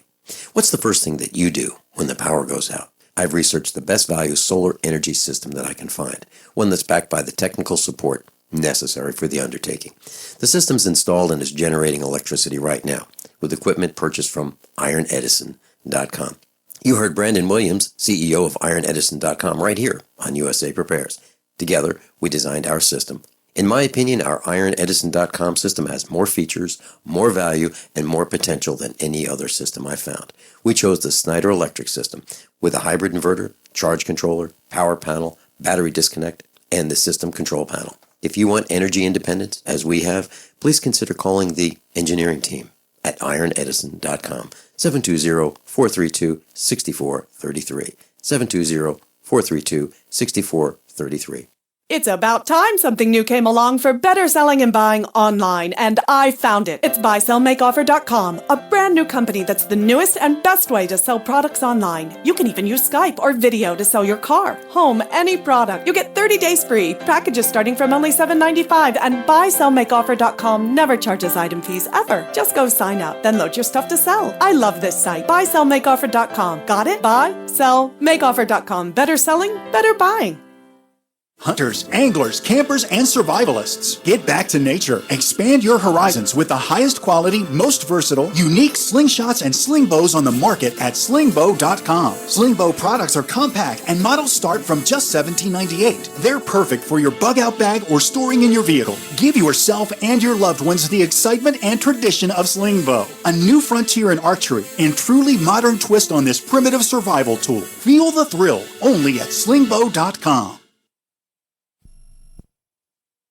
What's the first thing that you do when the power goes out? I've researched the best value solar energy system that I can find, one that's backed by the technical support necessary for the undertaking. The system's installed and is generating electricity right now with equipment purchased from ironedison.com. You heard Brandon Williams, CEO of ironedison.com, right here on USA Prepares. Together, we designed our system. In my opinion, our ironedison.com system has more features, more value, and more potential than any other system I found. We chose the Snyder Electric system with a hybrid inverter, charge controller, power panel, battery disconnect, and the system control panel. If you want energy independence, as we have, please consider calling the engineering team at ironedison.com, 720-432-6433, 720-432-6433. It's about time something new came along for better selling and buying online, and I found it. It's buysellmakeoffer.com, a brand new company that's the newest and best way to sell products online. You can even use Skype or video to sell your car, home, any product. You get 30 days free, packages starting from only $7.95, and buysellmakeoffer.com never charges item fees ever. Just go sign up, then load your stuff to sell. I love this site, buysellmakeoffer.com. Got it? Buysellmakeoffer.com. Better selling, better buying. Hunters, anglers, campers, and survivalists. Get back to nature. Expand your horizons with the highest quality, most versatile, unique slingshots and sling bows on the market at slingbow.com. Slingbow products are compact and models start from just $17.98. They're perfect for your bug out bag or storing in your vehicle. Give yourself and your loved ones the excitement and tradition of slingbow. A new frontier in archery and truly modern twist on this primitive survival tool. Feel the thrill only at slingbow.com.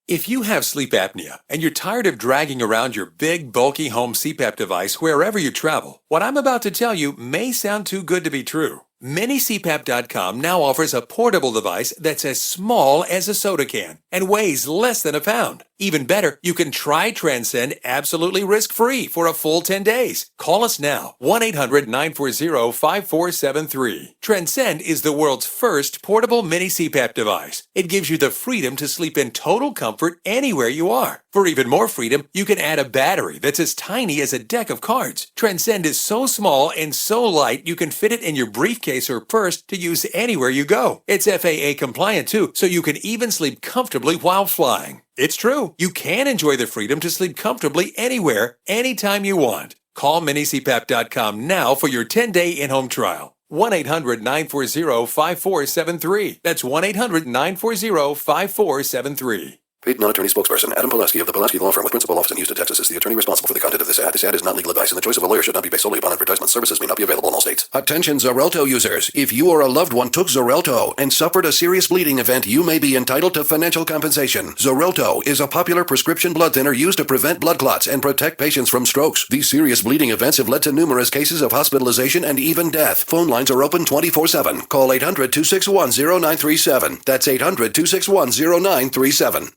If you have sleep apnea and you're tired of dragging around your big, bulky home CPAP device wherever you travel, what I'm about to tell you may sound too good to be true. MiniCPAP.com now offers a portable device that's as small as a soda can and weighs less than a pound. Even better, you can try Transcend absolutely risk-free for a full 10 days. Call us now, 1-800-940-5473. Transcend is the world's first portable mini CPAP device. It gives you the freedom to sleep in total comfort anywhere you are. For even more freedom, you can add a battery that's as tiny as a deck of cards. Transcend is so small and so light you can fit it in your briefcase or purse to use anywhere you go. It's FAA compliant too, so you can even sleep comfortably while flying. It's true. You can enjoy the freedom to sleep comfortably anywhere, anytime you want. Call minicpap.com now for your 10-day in-home trial. 1-800-940-5473. That's 1-800-940-5473. Paid non-attorney spokesperson Adam Pulaski of the Pulaski Law Firm with principal office in Houston, Texas is the attorney responsible for the content of this ad. This ad is not legal advice, and the choice of a lawyer should not be based solely upon advertisement. Services may not be available in all states. Attention Xarelto users. If you or a loved one took Xarelto and suffered a serious bleeding event, you may be entitled to financial compensation. Xarelto is a popular prescription blood thinner used to prevent blood clots and protect patients from strokes. These serious bleeding events have led to numerous cases of hospitalization and even death. Phone lines are open 24/7. Call 800-261-0937. That's 800-261-0937.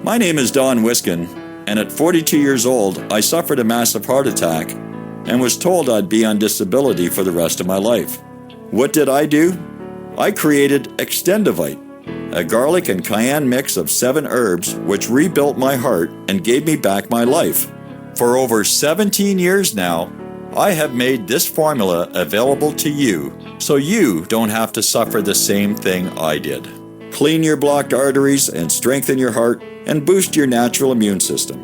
My name is Don Wiskin, and at 42 years old, I suffered a massive heart attack and was told I'd be on disability for the rest of my life. What did I do? I created Extendivite, a garlic and cayenne mix of 7 herbs which rebuilt my heart and gave me back my life. For over 17 years now, I have made this formula available to you so you don't have to suffer the same thing I did. Clean your blocked arteries and strengthen your heart and boost your natural immune system.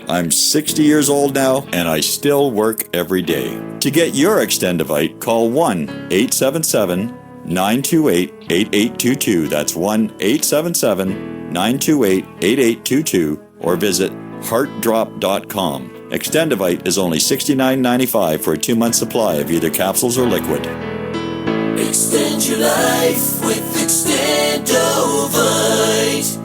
I'm 60 years old now and I still work every day. To get your Extendivite, call 1-877-928-8822. That's 1-877-928-8822 or visit heartdrop.com. Extendivite is only $69.95 for a 2-month supply of either capsules or liquid. Extend your life with Extendovite.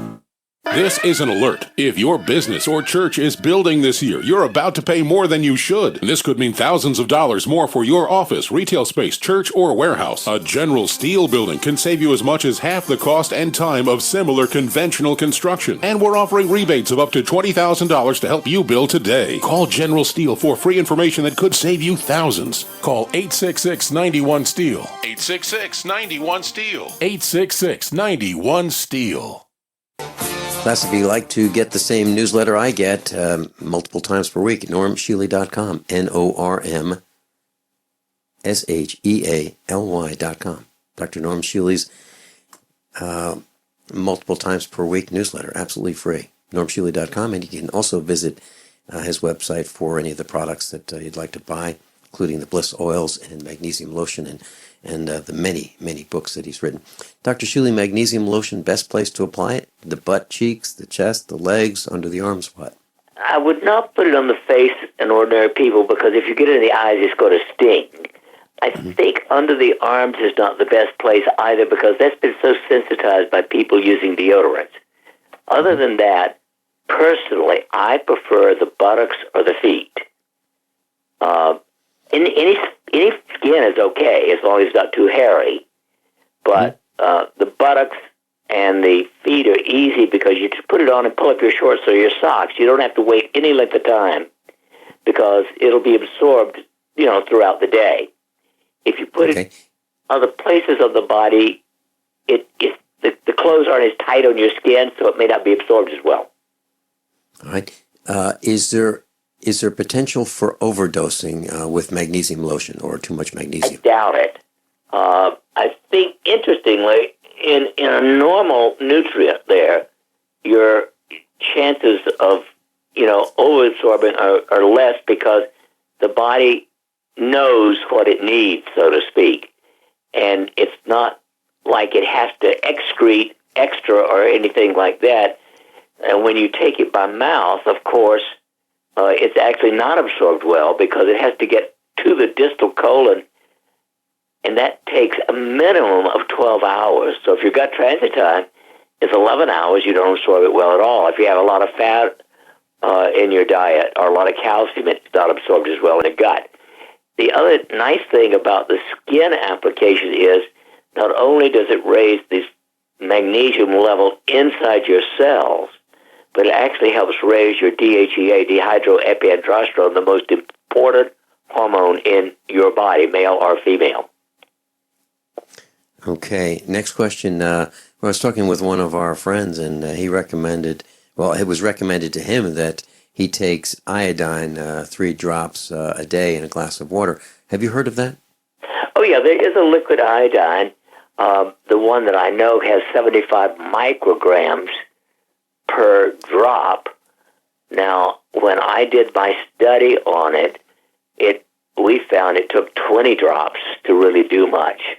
This is an alert. If your business or church is building this year, you're about to pay more than you should. This could mean thousands of dollars more for your office, retail space, church, or warehouse. A General Steel building can save you as much as half the cost and time of similar conventional construction. And we're offering rebates of up to $20,000 to help you build today. Call General Steel for free information that could save you thousands. Call 866-91-STEEL. 866-91-STEEL. 866-91-STEEL. Plus, if you like to get the same newsletter I get multiple times per week, normshealy.com, NORMSHEALY.com. Dr. Norm Shealy's multiple times per week newsletter, absolutely free. normshealy.com, and you can also visit his website for any of the products that you'd like to buy, including the Bliss oils and magnesium lotion and the many, many books that he's written. Dr. Shealy, magnesium lotion, best place to apply it? The butt cheeks, the chest, the legs, under the arms, what? I would not put it on the face in ordinary people because if you get it in the eyes, it's going to sting. I think under the arms is not the best place either because that's been so sensitized by people using deodorants. Other than that, personally, I prefer the buttocks or the feet. Any skin is okay as long as it's not too hairy, but the buttocks and the feet are easy because you just put it on and pull up your shorts or your socks. You don't have to wait any length of time because it'll be absorbed, throughout the day. If you put it other places of the body, the clothes aren't as tight on your skin, so it may not be absorbed as well. All right. Is there potential for overdosing with magnesium lotion or too much magnesium? I doubt it. I think, interestingly, in a normal nutrient there, your chances of, overabsorbing are less because the body knows what it needs, so to speak. And it's not like it has to excrete extra or anything like that. And when you take it by mouth, of course, it's actually not absorbed well because it has to get to the distal colon, and that takes a minimum of 12 hours. So if you've got transit time, it's 11 hours, you don't absorb it well at all. If you have a lot of fat in your diet or a lot of calcium, it's not absorbed as well in the gut. The other nice thing about the skin application is not only does it raise this magnesium level inside your cells, but it actually helps raise your DHEA, dehydroepiandrosterone, the most important hormone in your body, male or female. Okay, next question. I was talking with one of our friends, and he recommended, it was recommended to him that he takes iodine 3 drops a day in a glass of water. Have you heard of that? Oh, yeah, there is a liquid iodine. The one that I know has 75 micrograms per drop. Now, when I did my study on it, we found it took 20 drops to really do much.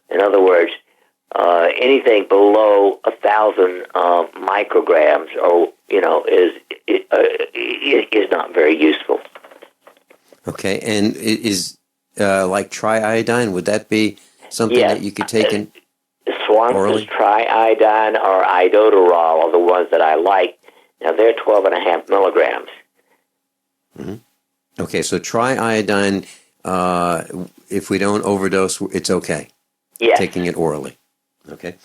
In other words, anything below 1,000 micrograms, or is not very useful. Okay, and is like triiodine, would that be something that you could take in Swanson's triiodine or idoterol are the ones that I like. Now, they're 12.5 milligrams. Mm-hmm. Okay, so triiodine, if we don't overdose, it's okay. Yes. Taking it orally. Okay.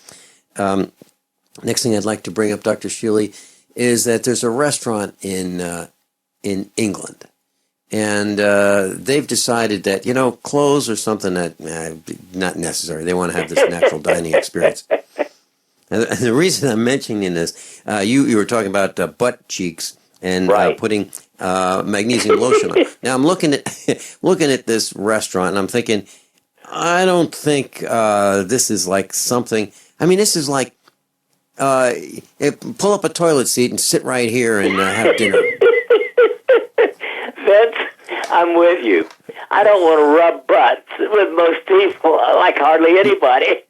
Next thing I'd like to bring up, Dr. Shealy, is that there's a restaurant in England, and they've decided that, clothes are something that not necessary. They want to have this natural dining experience. And the reason I'm mentioning this, you were talking about butt cheeks and putting magnesium lotion on. Now I'm looking at this restaurant, and I'm thinking, I don't think this is like something. I mean, this is like pull up a toilet seat and sit right here and have dinner. Vince, I'm with you. I don't want to rub butts with most people, like hardly anybody.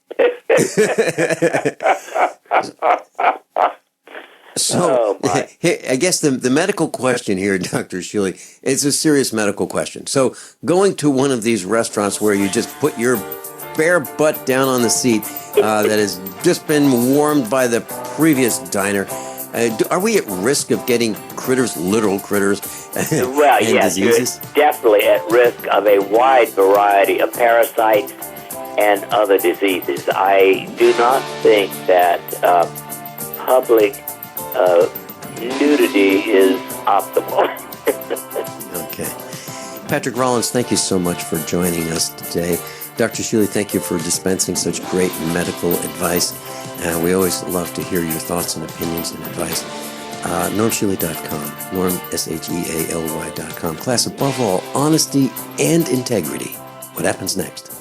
So, I guess the medical question here, Dr. Shealy, is a serious medical question. So, going to one of these restaurants where you just put your bare butt down on the seat that has just been warmed by the previous diner, are we at risk of getting critters, literal critters, well, and yes, diseases? You're definitely at risk of a wide variety of parasites and other diseases. I do not think that public nudity is optimal. Okay. Patrick Rollins, thank you so much for joining us today. Dr. Shealy, thank you for dispensing such great medical advice. We always love to hear your thoughts and opinions and advice. NormShealy.com, Norm, SHEALY.com. Class, above all, honesty and integrity. What happens next?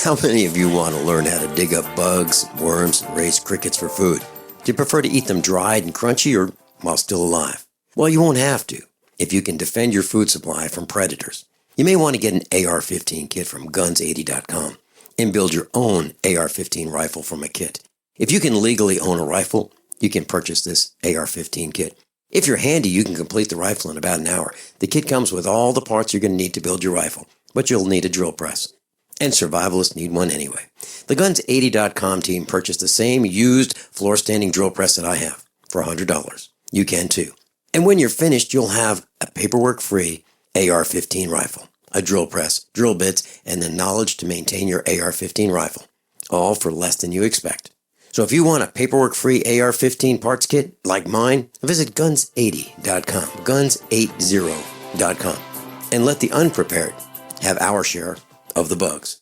How many of you want to learn how to dig up bugs, worms, and raise crickets for food? Do you prefer to eat them dried and crunchy or while still alive? Well, you won't have to if you can defend your food supply from predators. You may want to get an AR-15 kit from guns80.com and build your own AR-15 rifle from a kit. If you can legally own a rifle, you can purchase this AR-15 kit. If you're handy, you can complete the rifle in about an hour. The kit comes with all the parts you're going to need to build your rifle, but you'll need a drill press. And survivalists need one anyway. The Guns80.com team purchased the same used floor-standing drill press that I have for $100. You can too. And when you're finished, you'll have a paperwork-free AR-15 rifle, a drill press, drill bits, and the knowledge to maintain your AR-15 rifle, all for less than you expect. So if you want a paperwork-free AR-15 parts kit like mine, visit Guns80.com, Guns80.com, and let the unprepared have our share of the bugs.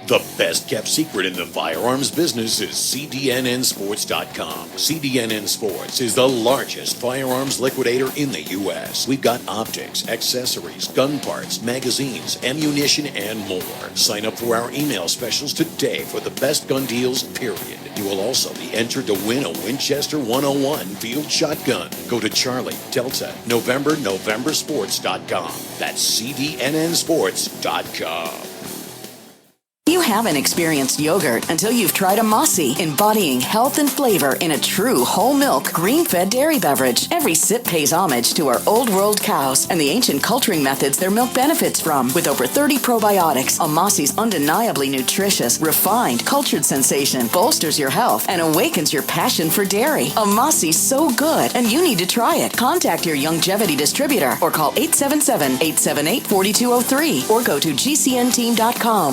The best kept secret in the firearms business is CDNNsports.com. CDNN Sports is the largest firearms liquidator in the U.S. We've got optics, accessories, gun parts, magazines, ammunition, and more. Sign up for our email specials today for the best gun deals, period. You will also be entered to win a Winchester 101 field shotgun. Go to Charlie, Delta, Novembersports.com. That's CDNNsports.com. You haven't experienced yogurt until you've tried a Mossy, embodying health and flavor in a true whole milk, green-fed dairy beverage. Every sip pays homage to our old world cows and the ancient culturing methods their milk benefits from. With over 30 probiotics, a Mossy's undeniably nutritious, refined, cultured sensation bolsters your health and awakens your passion for dairy. A Mossy's so good, and you need to try it. Contact your Youngevity distributor or call 877-878-4203 or go to GCNteam.com.